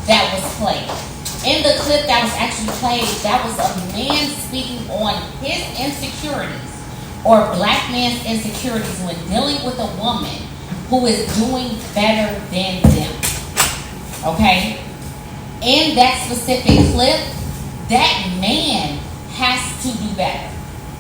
that was played. In the clip that was actually played, that was a man speaking on his insecurities, or black man's insecurities when dealing with a woman who is doing better than them. Okay? In that specific clip, that man has to do better.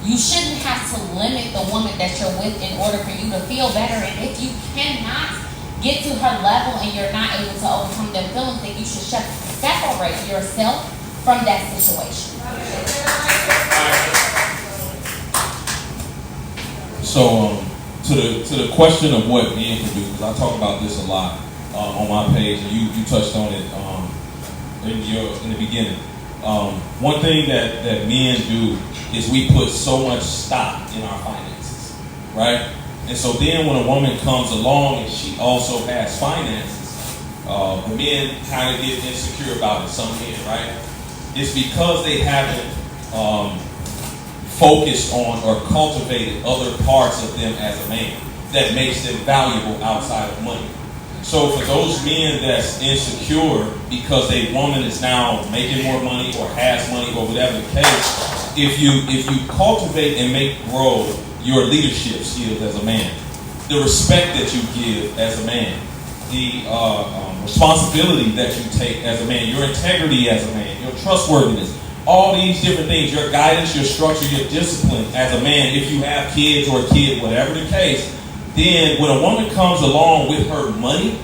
You shouldn't have to limit the woman that you're with in order for you to feel better. And if you cannot get to her level and you're not able to overcome them feelings, then you should separate yourself from that situation. So, to the question of what men can do, because I talk about this a lot on my page, and you touched on it in the beginning. One thing that men do is we put so much stock in our finances, right? And so then when a woman comes along and she also has finances, the men kind of get insecure about it, some men, right? It's because they haven't focused on or cultivated other parts of them as a man that makes them valuable outside of money. So for those men that's insecure because a woman is now making more money or has money or whatever the case, if you cultivate and make grow your leadership skills as a man, the respect that you give as a man, the responsibility that you take as a man, your integrity as a man, your trustworthiness, all these different things, your guidance, your structure, your discipline as a man, if you have kids or a kid, whatever the case, then when a woman comes along with her money,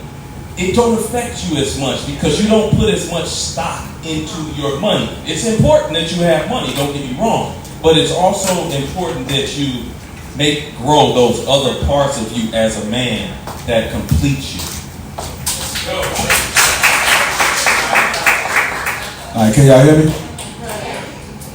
it don't affect you as much because you don't put as much stock into your money. It's important that you have money, don't get me wrong, but it's also important that you grow those other parts of you as a man that complete you. All right, can y'all hear me?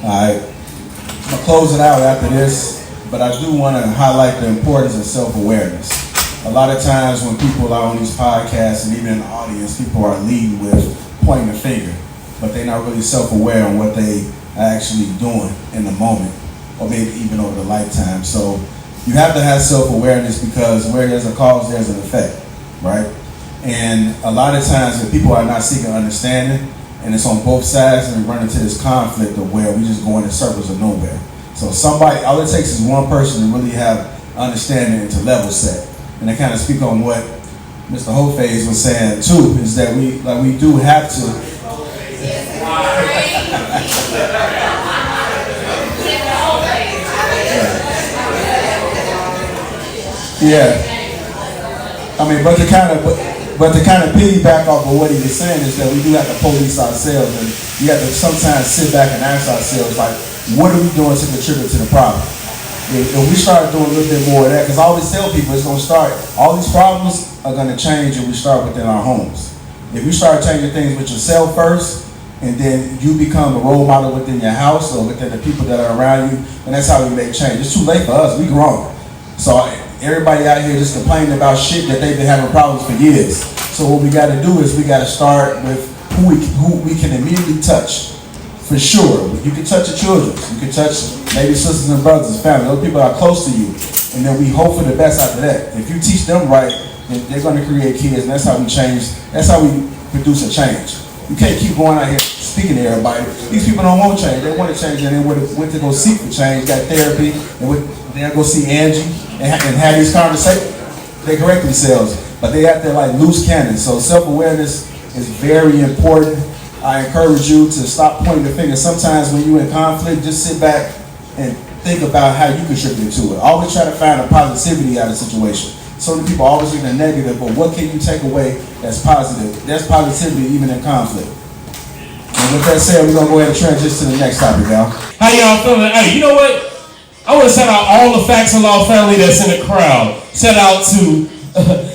All right, I'm gonna close it out after this, but I do want to highlight the importance of self-awareness. A lot of times when people are on these podcasts and even in the audience, people are leading with pointing a finger, but they're not really self-aware on what they are actually doing in the moment, or maybe even over the lifetime. So you have to have self-awareness because where there's a cause, there's an effect, right? And a lot of times if people are not seeking understanding, and it's on both sides, and we run into this conflict of where we just go in circles of nowhere. So somebody, all it takes is one person to really have understanding and to level set. And to kind of speak on what Mr. Hoface was saying too, is that we do have to. Yeah. I mean, but to kind of piggyback off of what he was saying is that we do have to police ourselves, and we have to sometimes sit back and ask ourselves, like, what are we doing to contribute to the problem? If we start doing a little bit more of that, because I always tell people it's going to start, all these problems are going to change if we start within our homes. If you start changing things with yourself first, and then you become a role model within your house or within the people that are around you, and that's how we make change. It's too late for us. We grown. So everybody out here just complaining about shit that they've been having problems for years. So what we got to do is we got to start with who we can immediately touch. For sure, you can touch your children. You can touch maybe sisters and brothers, family. Those people are close to you, and then we hope for the best after that. If you teach them right, then they're going to create kids, and that's how we change. That's how we produce a change. You can't keep going out here speaking to everybody. These people don't want change. They want to change, and they went to go seek for change, got therapy, and they'll go see Angie and have these conversations. They correct themselves, but they out there like loose cannons. So self-awareness is very important. I encourage you to stop pointing the finger. Sometimes when you're in conflict, just sit back and think about how you contribute to it. Always try to find a positivity out of the situation. So many people always look at negative, but what can you take away that's positive? There's positivity even in conflict. And with that said, we're going to go ahead and transition to the next topic, y'all. How y'all feeling? Hey, you know what? I want to shout out all the Facts and Law family that's in the crowd. Shout out to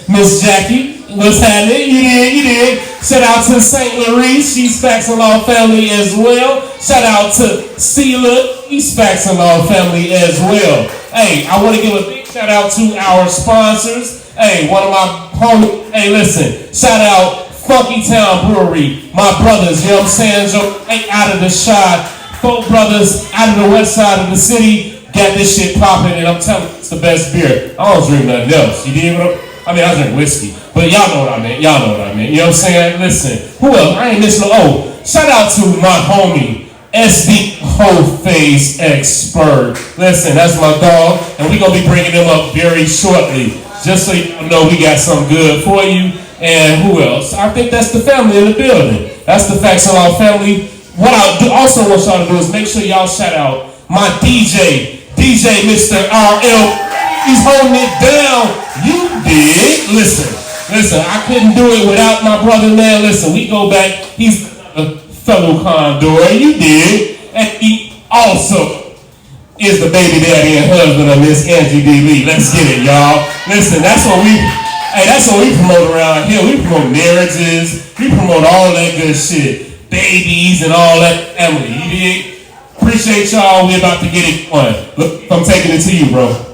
Miss Jackie. What's happening? You did. Shout out to St. Maurice. She's Facts and Law family as well. Shout out to Steela. He's Facts and Law family as well. Hey, I want to give a big shout out to our sponsors. Hey, one of my homies. Hey, listen. Shout out Funky Town Brewery. My brothers, you know what I'm saying? Out of the shot. 4 brothers out of the west side of the city. Got this shit popping, and I'm telling you, it's the best beer. I don't drink nothing else. You dig what I mean, I drink whiskey, but y'all know what I mean. Y'all know what I mean. You know what I'm saying? Listen, who else? I ain't missing. Oh, shout out to my homie, SD Hoface Expert. Listen, that's my dog, and we're going to be bringing him up very shortly, just so you know we got something good for you. And who else? I think that's the family in the building. That's the Facts and Law family. What I also want y'all to do is make sure y'all shout out my DJ Mr. RL. He's holding it down. You did. Listen, I couldn't do it without my brother, man. Listen, we go back. He's a fellow Condor. You did. And he also is the baby daddy and husband of Miss Angie D. Lee. Let's get it, y'all. Listen, that's what we promote around here. We promote marriages. We promote all that good shit. Babies and all that family. You did. Appreciate y'all. We're about to get it going. Look, I'm taking it to you, bro.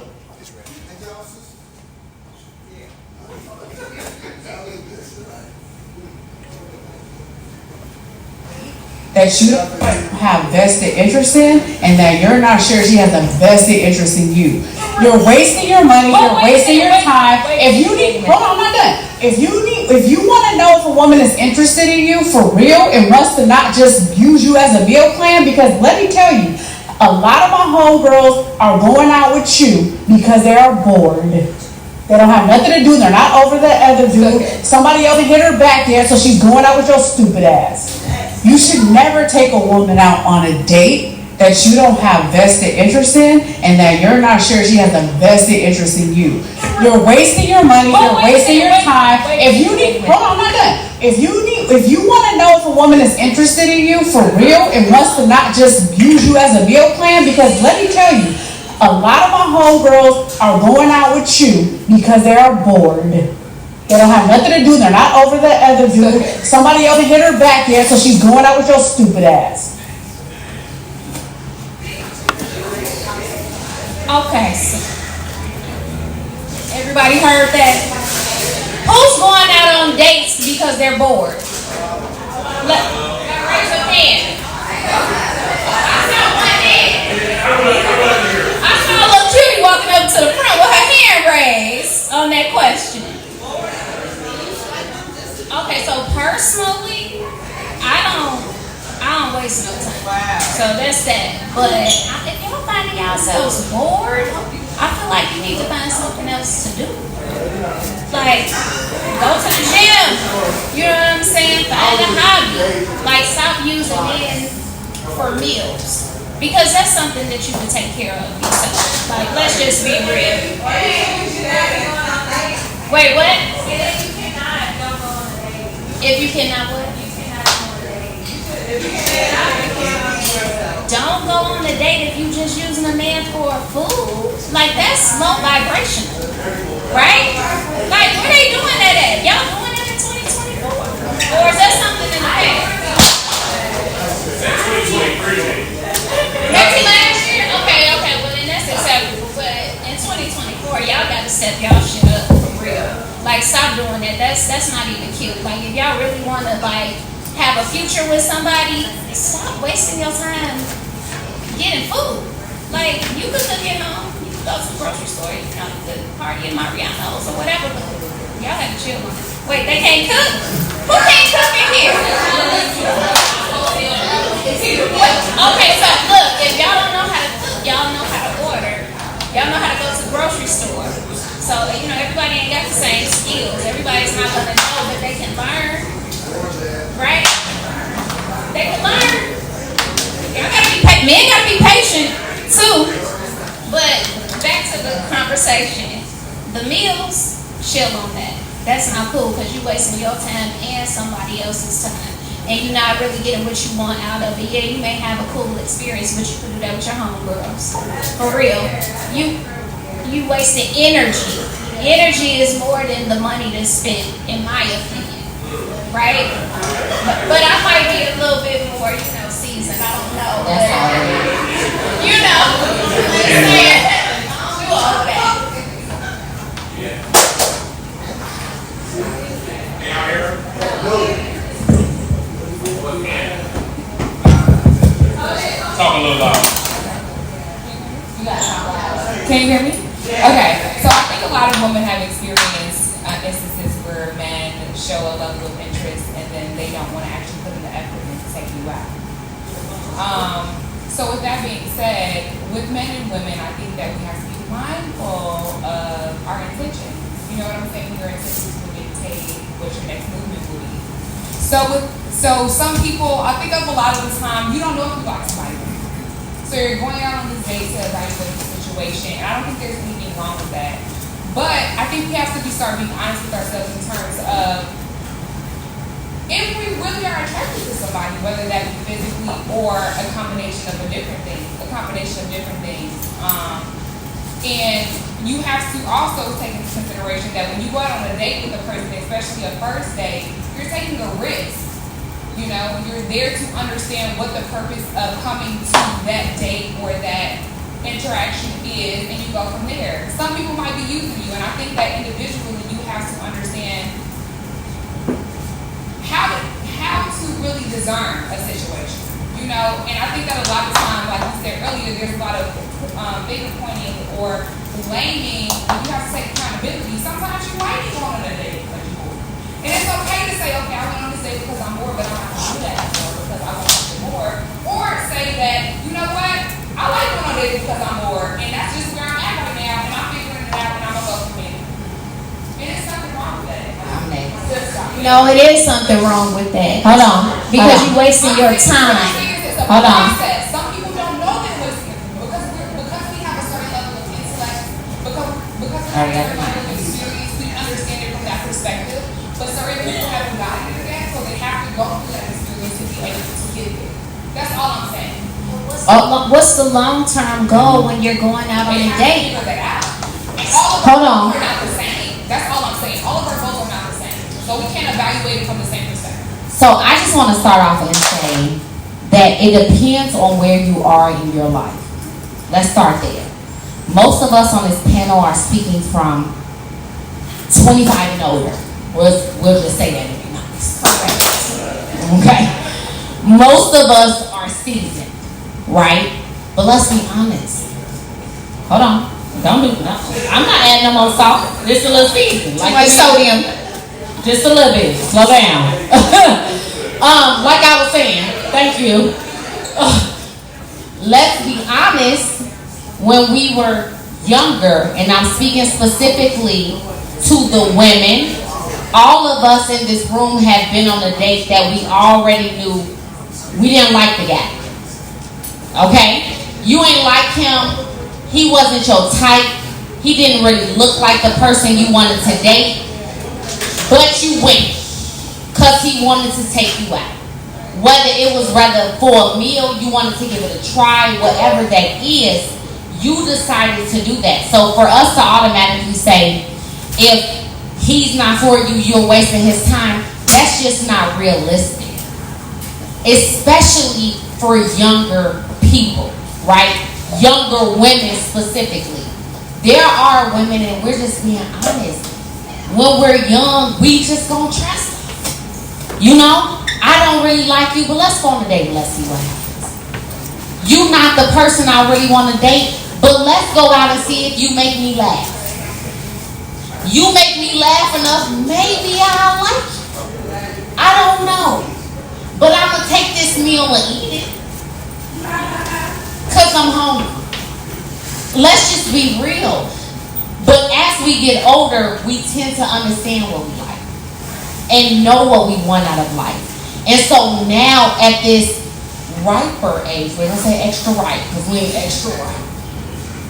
That you don't have vested interest in, and that you're not sure she has a vested interest in you. You're wasting your money, you're wasting your time. If you need, hold on, I'm not done. If you want to know if a woman is interested in you for real and wants to not just use you as a meal plan, because let me tell you, a lot of my homegirls are going out with you because they are bored. They don't have nothing to do. They're not over the other dude. Somebody else hit her back there, so she's going out with your stupid ass. You should never take a woman out on a date that you don't have vested interest in and that you're not sure she has a vested interest in you. You're wasting your money, you're wasting your time. If you need, hold on, I'm not done. If you want to know if a woman is interested in you for real and wants to not just use you as a meal plan, because let me tell you, a lot of my homegirls are going out with you because they are bored. They don't have nothing to do, they're not over the other dude. Somebody else hit her back yet, so she's going out with your stupid ass. Okay, so everybody heard that. Who's going out on dates because they're bored? Raise your hand. I saw one hand. I saw a little cutie walking up to the front with her hand raised on that question. Okay, so personally, I don't waste no time. Wow. So that's that. But if y'all finding yourselves bored, I feel like you need to find something else to do. Like, go to the gym. You know what I'm saying? Find a hobby. Like, stop using men for meals. Because that's something that you can take care of yourself. Like, let's just be real. Wait, what? If you cannot what? Don't go on a date if you just using a man for food. Like, that's low vibration, right? Like, where they doing that at? Y'all doing that in 2024? Or is that something in the past? Maybe last year? Okay, well then that's acceptable. But in 2024, y'all gotta step y'all shit up for real. Like, stop doing that. That's not even cute. Like, if y'all really wanna like have a future with somebody, stop wasting your time getting food. Like, you could cook at home, you could go to the grocery store, you know, you could party in Mariano's or whatever, but y'all have to chill on it. Wait, they can't cook? Who can't cook in here? Okay, so look, if y'all don't know how to cook, y'all know how to order. Y'all know how to go to the grocery store. So, you know, everybody ain't got the same skills. Everybody's not gonna know, but they can learn. Right? They can learn. Y'all gotta be men gotta be patient too. But back to the conversation. The meals, chill on that. That's not cool because you're wasting your time and somebody else's time. And you're not really getting what you want out of it. Yeah, you may have a cool experience, but you can do that with your homegirls. For real. You wasting energy. Energy is more than the money that's spent, in my opinion. Right? But I might be a little bit more, seasoned. I don't know. That's all right. You know. Do all that. Talk a little loud. Can you hear me? Okay, so I think a lot of women have experienced instances where men show a level of interest and then they don't want to actually put in the effort and take you out. So with that being said, with men and women, I think that we have to be mindful of our intentions. You know what I'm saying? Your intentions will dictate what your next movement will be. So some people, I think of a lot of the time, you don't know if you like somebody. So you're going out on this date to evaluate the situation, and I don't think there's anything wrong with that. But I think we have to start being honest with ourselves in terms of if we really are attracted to somebody, whether that be physically or a combination of different things. And you have to also take into consideration that when you go out on a date with a person, especially a first date, you're taking a risk. You know, you're there to understand what the purpose of coming to that date or that interaction is, and you go from there. Some people might be using you, and I think that individually you have to understand how to really discern a situation. You know, and I think that a lot of times, like you said earlier, there's a lot of finger pointing or blaming. You have to take accountability. Sometimes you might be going on a date because you're bored. And it's okay to say, okay, I went on this date because I'm bored, but I'm not going to do that anymore because I want something more. Or say that, you know what, I like going on dates because I'm bored, and that's just where I'm at right now, and I'm figuring it out, and I'm going to go from there. And there's nothing wrong with that. I'm next. You No, it is something wrong with that. Hold on. Because you're wasting your time. Hold on. Some people don't know they're wasting it because we have a certain level of intellect, because we have a certain level of experience, we understand it from that perspective. But certain people haven't gotten it yet, so they have to go through that experience to be able to get it. That's all I'm saying. What's the long-term goal when you're going out on a date? Hold on. We're not the same. That's all I'm saying. All of our goals are not the same. So we can't evaluate it from the same perspective. So I just want to start off and say that it depends on where you are in your life. Let's start there. Most of us on this panel are speaking from 25 and older. We'll just say that to be nice. Okay. Most of us are seasoned, right? But let's be honest. Hold on. Don't do nothing. I'm not adding no more salt. Just a little season. Like sodium. Just a little bit. Slow down. Like I was saying, thank you. Let's be honest. When we were younger, and I'm speaking specifically to the women, all of us in this room had been on a date that we already knew we didn't like the guy. Okay? You ain't like him. He wasn't your type. He didn't really look like the person you wanted to date. But you went because he wanted to take you out. Whether it was rather for a meal, you wanted to give it a try, whatever that is, you decided to do that. So for us to automatically say, if he's not for you, you're wasting his time, that's just not realistic. Especially for younger people, right? Younger women specifically. There are women, and we're just being honest, when we're young, we just gonna trust them. You know, I don't really like you, but let's go on a date and let's see what happens. You're not the person I really want to date, but let's go out and see if you make me laugh. You make me laugh enough, maybe I'll like you. I don't know. But I'm going to take this meal and eat it. Because I'm hungry. Let's just be real. But as we get older, we tend to understand what we like. And know what we want out of life. And so now at this riper age, we're going to say extra ripe, because we ain't extra ripe.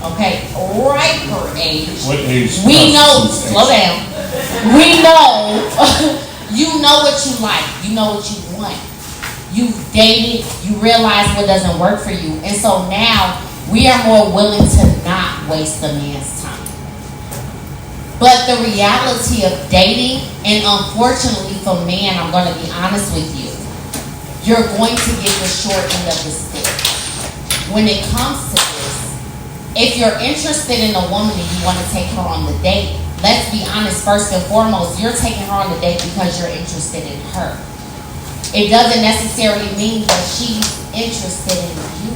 Okay, riper age. What age? We know, slow down. We know, you know what you like. You know what you want. You've dated, you realize what doesn't work for you. And so now, we are more willing to not waste a man's time. But the reality of dating, and unfortunately for men, I'm going to be honest with you, you're going to get the short end of the stick. When it comes to this, if you're interested in a woman and you want to take her on the date, let's be honest, first and foremost, you're taking her on the date because you're interested in her. It doesn't necessarily mean that she's interested in you.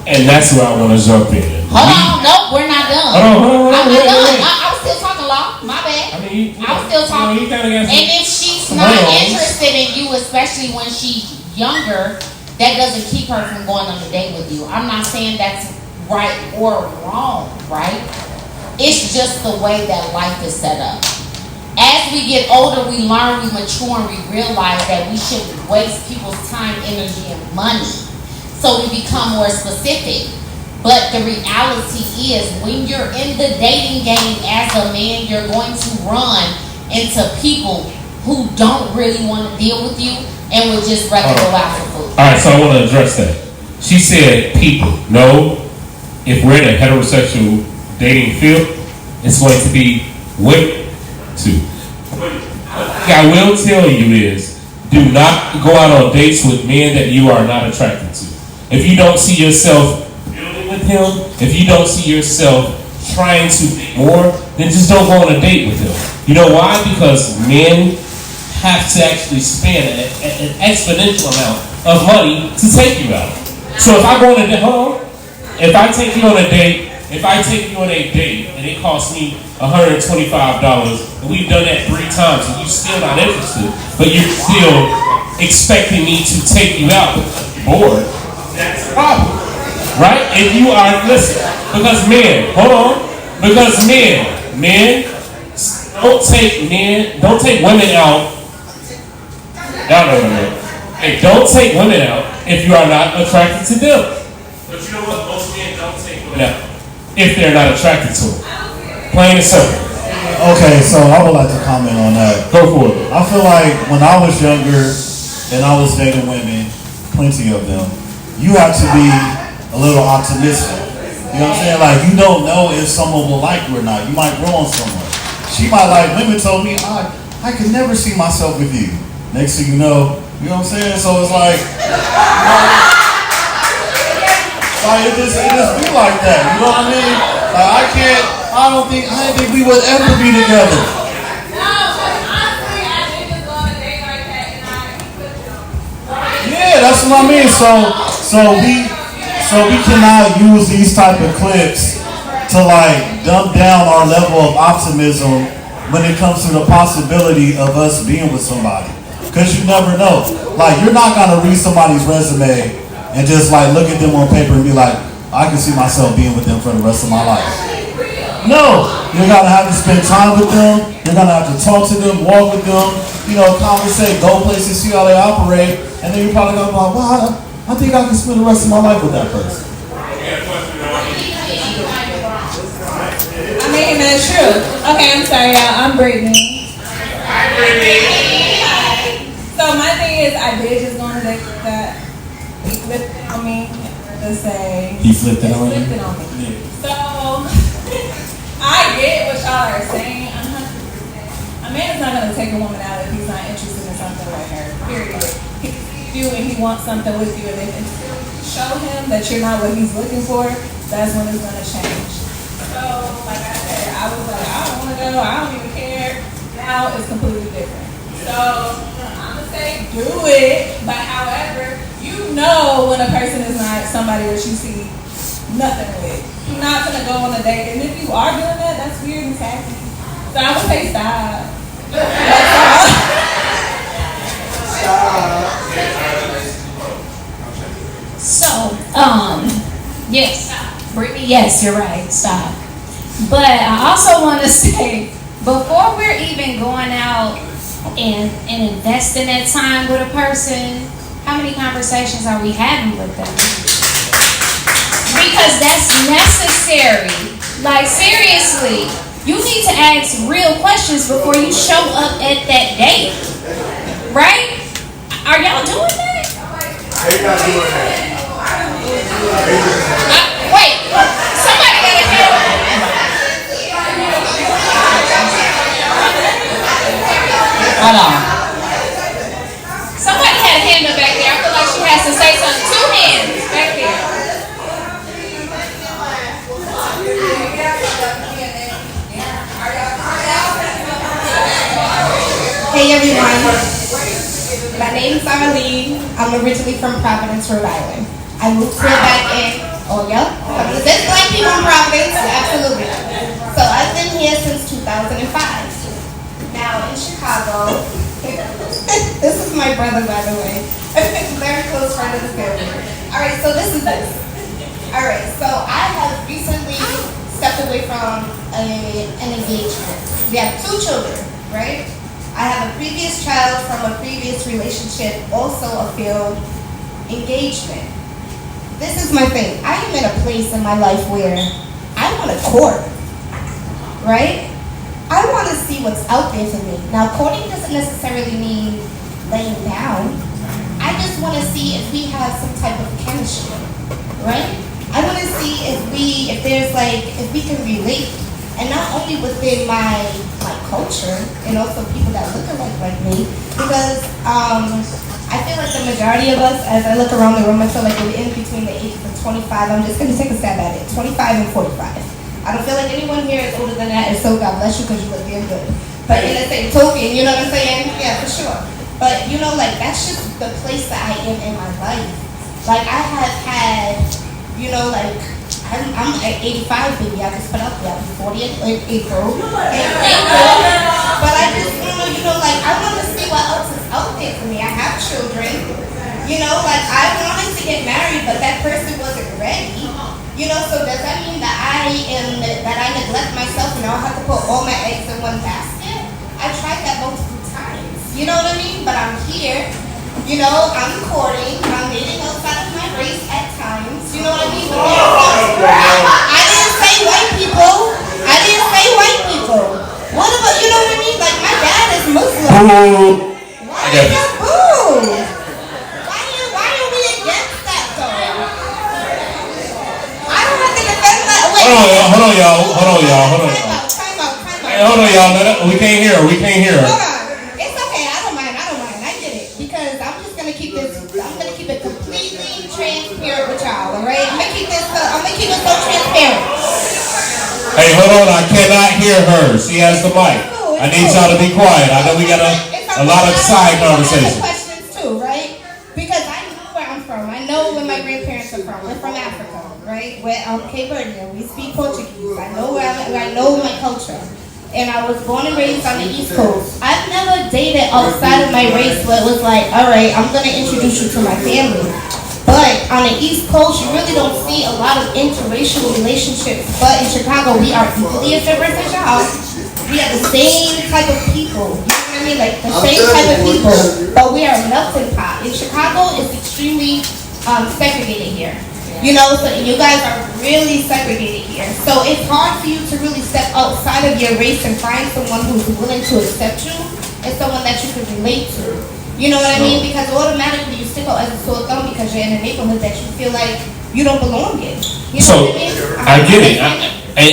And that's where I want to jump in. Hold on, nope, we're not done. Hold on, I'm not wait. done. I was still talking, Law. My bad. I was still talking. And if she's not interested in you, especially when she's younger, that doesn't keep her from going on a date with you. I'm not saying that's right or wrong, right? It's just the way that life is set up. As we get older, we learn, we mature, and we realize that we shouldn't waste people's time, energy, and money. So we become more specific. But the reality is, when you're in the dating game as a man, you're going to run into people who don't really want to deal with you and would just rather go out for food. All right, so I want to address that. She said people. No, if we're in a heterosexual dating field, it's going to be women too. What I will tell you is, do not go out on dates with men that you are not attracted to. If you don't see yourself building with him, if you don't see yourself trying to be more, then just don't go on a date with him. You know why? Because men have to actually spend an exponential amount of money to take you out. So if I go on a date, if I take you on a date and it costs me $125, and we've done that 3 times, and you're still not interested, but you're still expecting me to take you out because you're bored, that's a problem, right? If you are, listen, because men, don't take women out No. Hey, don't take women out if you are not attracted to them. But you know what? Most men don't take women out if they're not attracted to them. Plain and simple. Okay, so I would like to comment on that. Go for it. I feel like when I was younger and I was dating women, plenty of them, you have to be a little optimistic. You know what I'm saying? Like, you don't know if someone will like you or not. You might grow on someone. She might like, women told me, I could never see myself with you. Next thing you know what I'm saying? So it's like, it just be like that. You know what I mean? Like, I don't think we would ever be together. Yeah, that's what I mean. So we cannot use these type of clips to like dumb down our level of optimism when it comes to the possibility of us being with somebody. Because you never know. Like, you're not gonna read somebody's resume and just like look at them on paper and be like, I can see myself being with them for the rest of my life. No, you're gonna have to spend time with them. You're gonna have to talk to them, walk with them, conversate, go places, see how they operate, and then you're probably gonna be like, well, I think I can spend the rest of my life with that person. I mean, that's true. Okay, I'm sorry, y'all. I'm Brittany. Hi, Brittany. So my thing is, I did just go on a date with that. He flipped it on me. To say he flipped it on you? Yeah. So I get what y'all are saying. 100%. A man is not going to take a woman out if he's not interested in something with her. Period. He sees you and he wants something with you, and if you show him that you're not what he's looking for, that's when it's going to change. So, like I said, I was like, I don't want to go. I don't even care. Now it's completely different. So I'm gonna say do it, but however, you know when a person is not somebody that you see nothing with. You're not gonna go on a date, and if you are doing that, that's weird and tacky. So I would say stop. Yes, Brittany, yes, you're right, stop. But I also want to say, before we're even going out and investing that time with a person, how many conversations are we having with them? Because that's necessary. Like, seriously, you need to ask real questions before you show up at that date. Right? Are y'all doing that? They're not doing that. Wait, somebody got a hand. Hold on. Somebody had a hand up back there. I feel like she has to say something. 2 hands back there. Hey everyone, my name is Arlene. I'm originally from Providence, Rhode Island. I moved here back in, there's black people in Providence, absolutely. So I've been here since 2005. Now in Chicago, this is my brother, by the way. Very close friend of the family. Alright, so this is this. Alright, so I have recently stepped away from an engagement. We have 2 children, right? I have a previous child from a previous relationship, also a failed engagement. This is my thing. I am in a place in my life where I want to court, right? I want to see what's out there for me. Now, courting doesn't necessarily mean laying down. I just want to see if we have some type of chemistry, right? I want to see if we can relate, and not only within my culture, and also people that look like me, because I feel like the majority of us, as I look around the room, I feel like we're in between the ages of 25. I'm just going to take a stab at it. 25 and 45. I don't feel like anyone here is older than that, and so God bless you because you look damn good. But in the same token, you know what I'm saying? Yeah, for sure. But that's just the place that I am in my life. Like, I have had, I'm at 85, baby. I just put up there. I'll be 40 in April. But I just, I want to see what else is out there for me. I have children. I wanted to get married, but that person wasn't ready. So does that mean that I neglect myself and I'll have to put all my eggs in one basket? I tried that multiple times. You know what I mean? But I'm here. You know, I'm courting. I'm dating outside of my race at times. You know what I mean? I didn't say white people. I didn't say white people. What about, you know what I mean? Like, my dad is Muslim. Why is that boo? Why are we against that, though? I don't have to defend that. Wait. Hold on, y'all. Time out. Hey, hold on, y'all. We can't hear her. Hold on. It's okay. I don't mind. I get it. Because I'm just going to keep it completely transparent with y'all, all right? I'm going to keep it so transparent. Hey, hold on. I cannot hear her. She has the mic. I need y'all to be quiet. I know we got a lot of side conversation. Questions too, right? Because I know where I'm from. I know where my grandparents are from. We're from Africa, right? We're Cape Verdean. We speak Portuguese. I know my culture. And I was born and raised on the East Coast. I've never dated outside of my race where it was like, all right, I'm going to introduce you to my family. But on the East Coast, you really don't see a lot of interracial relationships. But in Chicago, we are equally as diverse as y'all. We are the same type of people. You know what I mean? Like the same type of people. But we are a melting pot. In Chicago, it's extremely segregated here. You know, so you guys are really segregated here. So it's hard for you to really step outside of your race and find someone who's willing to accept you and someone that you can relate to. You know what I mean? Because automatically you stick out as a sore thumb because you're in a neighborhood that you feel like you don't belong in. You know what I mean? I get it.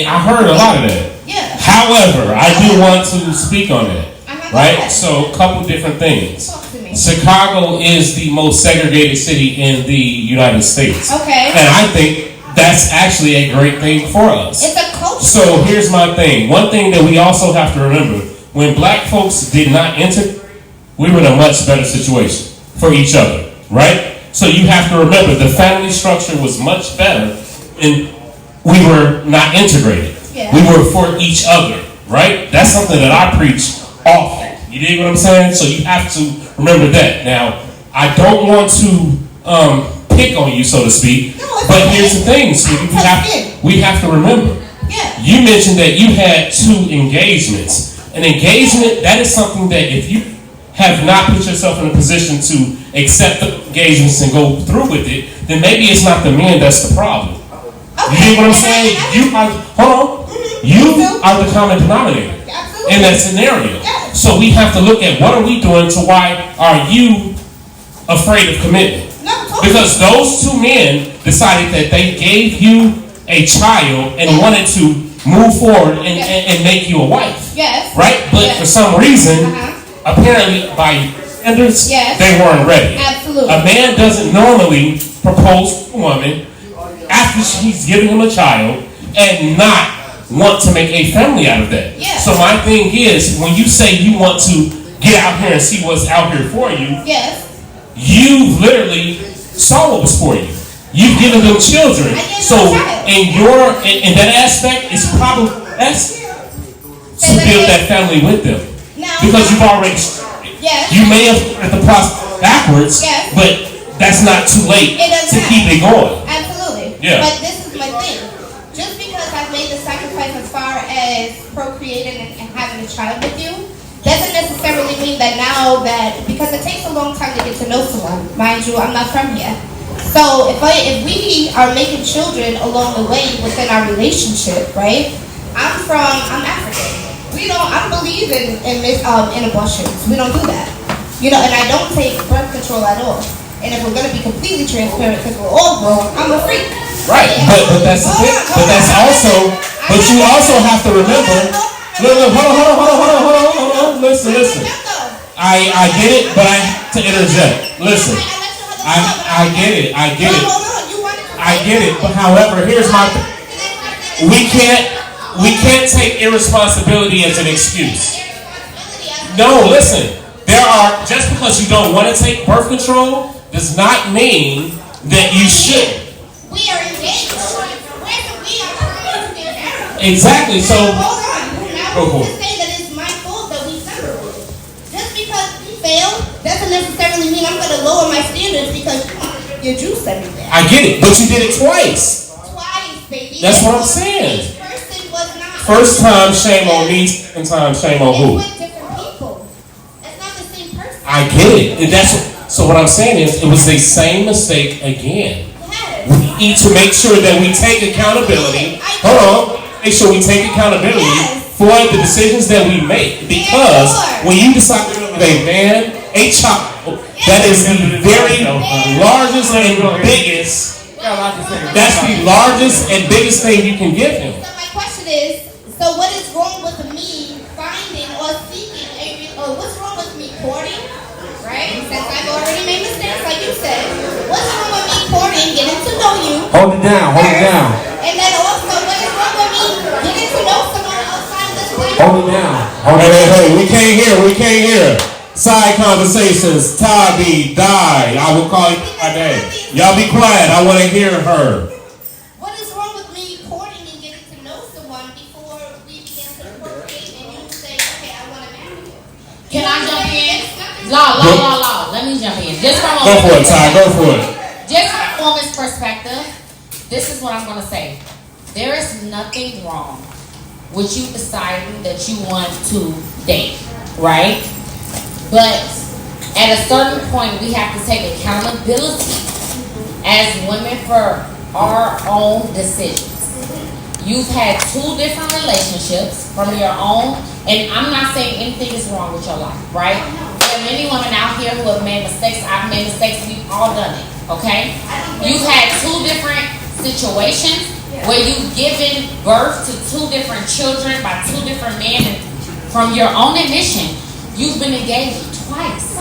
I heard a lot of that. Yeah. However, I do want to speak on that. Right? So, a couple different things. Chicago is the most segregated city in the United States. Okay. And I think that's actually a great thing for us. It's a culture. So, here's my thing. One thing that we also have to remember, when black folks did not enter, we were in a much better situation for each other. Right? So, you have to remember, the family structure was much better and we were not integrated. Yeah. We were for each other. Right? That's something that I preach often. You dig what I'm saying? So you have to remember that. Now, I don't want to pick on you, so to speak, but here's the thing, sweetie. We have to remember. Yeah. You mentioned that you had 2 engagements. An engagement, that is something that if you have not put yourself in a position to accept the engagements and go through with it, then maybe it's not the man that's the problem. You dig what I'm saying? You are the common denominator in that scenario. So we have to look at what are we doing to why are you afraid of commitment? Because those 2 men decided that they gave you a child and wanted to move forward and make you a wife. Yes. Right? But for some reason, apparently by standards, they weren't ready. Absolutely. A man doesn't normally propose to a woman after she's given him a child and not want to make a family out of that. Yeah. So my thing is, when you say you want to get out here and see what's out here for you, you literally saw what was for you. You've given them children. So in that aspect, it's probably best to build that family with them. Because you've already you may have started the process backwards, but that's not too late to keep it going. Absolutely. Yeah. But this is my thing. Just because I've made the sacrifice as far as procreating and having a child with you, doesn't necessarily mean that now that, because it takes a long time to get to know someone. Mind you, I'm not from here. So if we are making children along the way within our relationship, right? I'm African. I don't believe in abortions. We don't do that. You know, and I don't take birth control at all. And if we're gonna be completely transparent, because we're all grown, I'm a freak. Right, but that's the thing. But that's also, but you also have to remember. Look, hold on. Listen. I get it, but I have to interject. Listen, I get it. But however, here's my thing. We can't take irresponsibility as an excuse. No, listen. Just because you don't want to take birth control does not mean that you should. We are engaged. Exactly. So, to say that it's my fault that we separated. Just because we failed doesn't necessarily mean I'm going to lower my standards because your juice everything. I get it, but you did it twice. Twice, baby. That's what I'm saying. Each person was not. First time, shame on me. Second time, shame on who? Different people. It's not the same person. I get it. And so what I'm saying is, it was the same mistake again. We need to make sure that we take accountability. Hold on. Make sure we take accountability for the decisions that we make. Because when you decide to live with a man, a child, that is the very largest and biggest, that's the largest and biggest thing you can give him. So my question is, so what is wrong with me finding or seeking what's wrong with me courting, right? Since I've already made mistakes, like you said, what's wrong with me courting, getting to know you? Hold it down, hold it down. And then also, what is wrong with me getting to know someone outside of this place? Hold it down. Hey, we can't hear. Side conversations, Tabi, die. I will call you by name. Y'all be quiet. I want to hear her. What is wrong with me courting and getting to know someone before we begin to procreate and you say, okay, I want to marry you? Can I jump in? Law. Let me jump in. Just from a Go for it, Ty. Go for it. Just from a woman's perspective, this is what I'm going to say. There is nothing wrong with you deciding that you want to date, right? But at a certain point, we have to take accountability as women for our own decisions. You've had 2 different relationships from your own, and I'm not saying anything is wrong with your life, right? There are many women out here who have made mistakes. I've made mistakes. We've all done it, okay? You've had 2 different situations where you've given birth to 2 different children by 2 different men, and from your own admission, you've been engaged twice,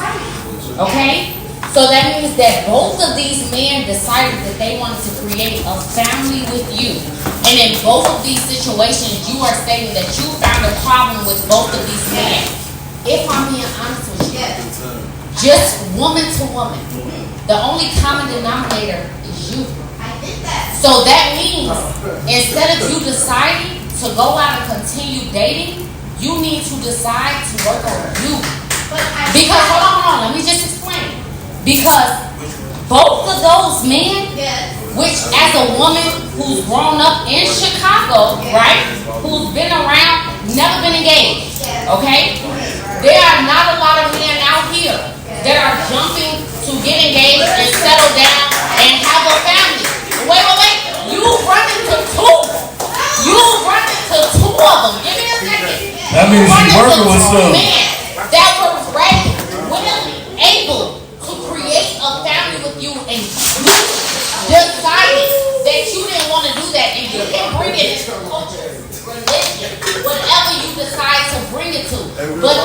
okay? So that means that both of these men decided that they wanted to create a family with you. And in both of these situations, you are stating that you found a problem with both of these men. If I'm being honest with you, just woman to woman, the only common denominator is you. So that means instead of you deciding to go out and continue dating, you need to decide to work on you. Because, hold on, let me just explain. Because both of those men, which as a woman who's grown up in Chicago, right, who's been around, never been engaged, okay? There are not a lot of men out here that are jumping to get engaged and settle down and have a family. Wait. You run into 2. You run into 2 of them. Give me a second. That means you're working with some. That were ready, willing, able to create a family with you, and you decided that you didn't want to do that, and you can bring it into culture, religion, whatever you decide to bring it to. But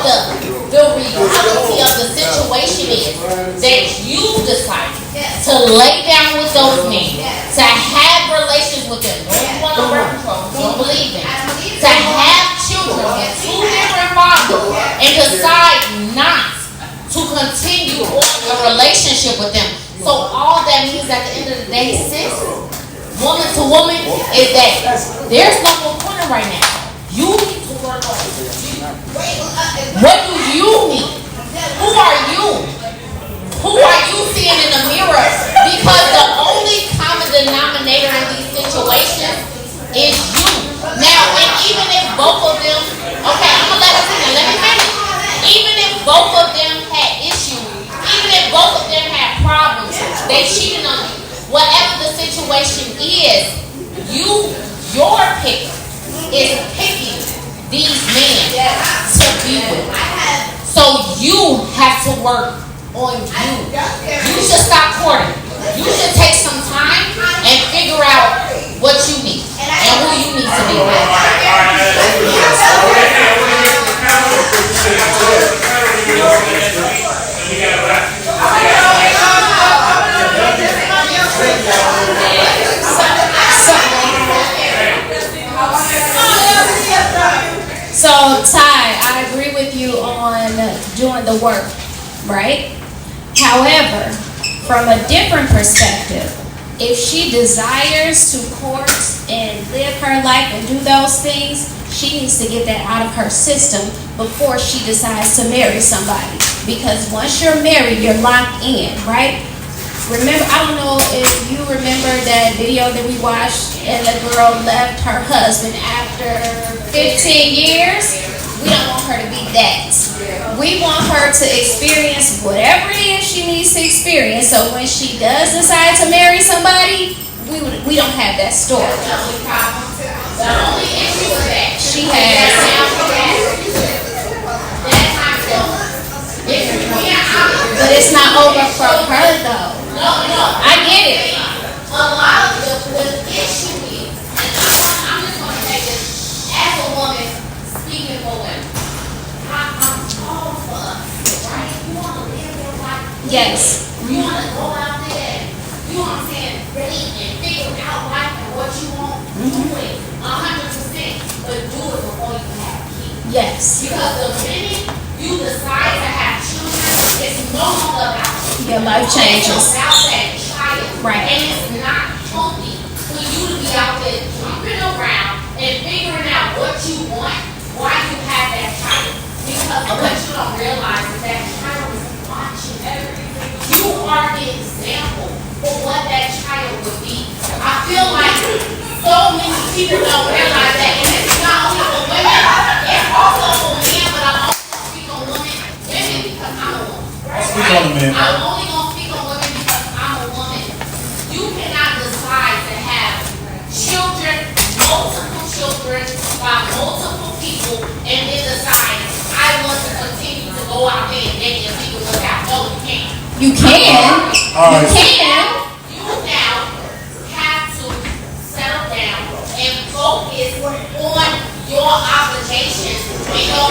the reality of the situation is that you decided to lay down with those men, to have relations with them. Don't want to birth control, don't believe in. To have children with 2 different fathers and decide not to continue on a relationship with them. So all that means at the end of the day, sis, woman to woman, is that there's no more corner right now. You need to work on you. What do you need? Who are you? Who are you seeing in the mirror? Because the only common denominator in these situations is you. Now, and even if both of them, okay, I'm gonna let me finish. Even if both of them had issues, even if both of them had problems, they cheated on you, whatever the situation is, your picker is picking these men to be with. So you have to work on you. You should stop courting. You should take some time and figure out what you need and who you need to be with. So, Ty, I agree with you on doing the work, right? However, from a different perspective, if she desires to court and live her life and do those things, she needs to get that out of her system before she decides to marry somebody. Because once you're married, you're locked in, right? Remember, I don't know if you remember that video that we watched and the girl left her husband after 15 years. We don't want her to be that. We want her to experience whatever it is she needs to experience. So when she does decide to marry somebody, we don't have that story. The only issue is that She has. But it's not over for her though. No. I get it. A lot of the issue is, and I'm just going to say this as a woman speaking for women. I'm all for us, right? You want to live your life. Yes. You want to go out there. You know what I'm saying? Date and figure out life and what you want. Do it 100%, but do it before you have kids. Yes. Because the minute you decide to have children, it's no longer about you. Your life changes. It's about that child. Right. And it's not healthy for you to be out there jumping around and figuring out what you want while you have that child. Because what you don't realize is that child is watching everything. You are the example for what that child would be. I feel like so many people don't realize that, and it's not only for women, it's also for men, but I'm also speaking on women because I'm a woman. Speak on the men. I'm only going to speak on women because I'm a woman. You cannot decide to have children, multiple children, by multiple people, and then decide, I want to continue to go out there and date and people look out. No, you can't. You can. All right. You can. You now have to settle down and focus on your obligations. And your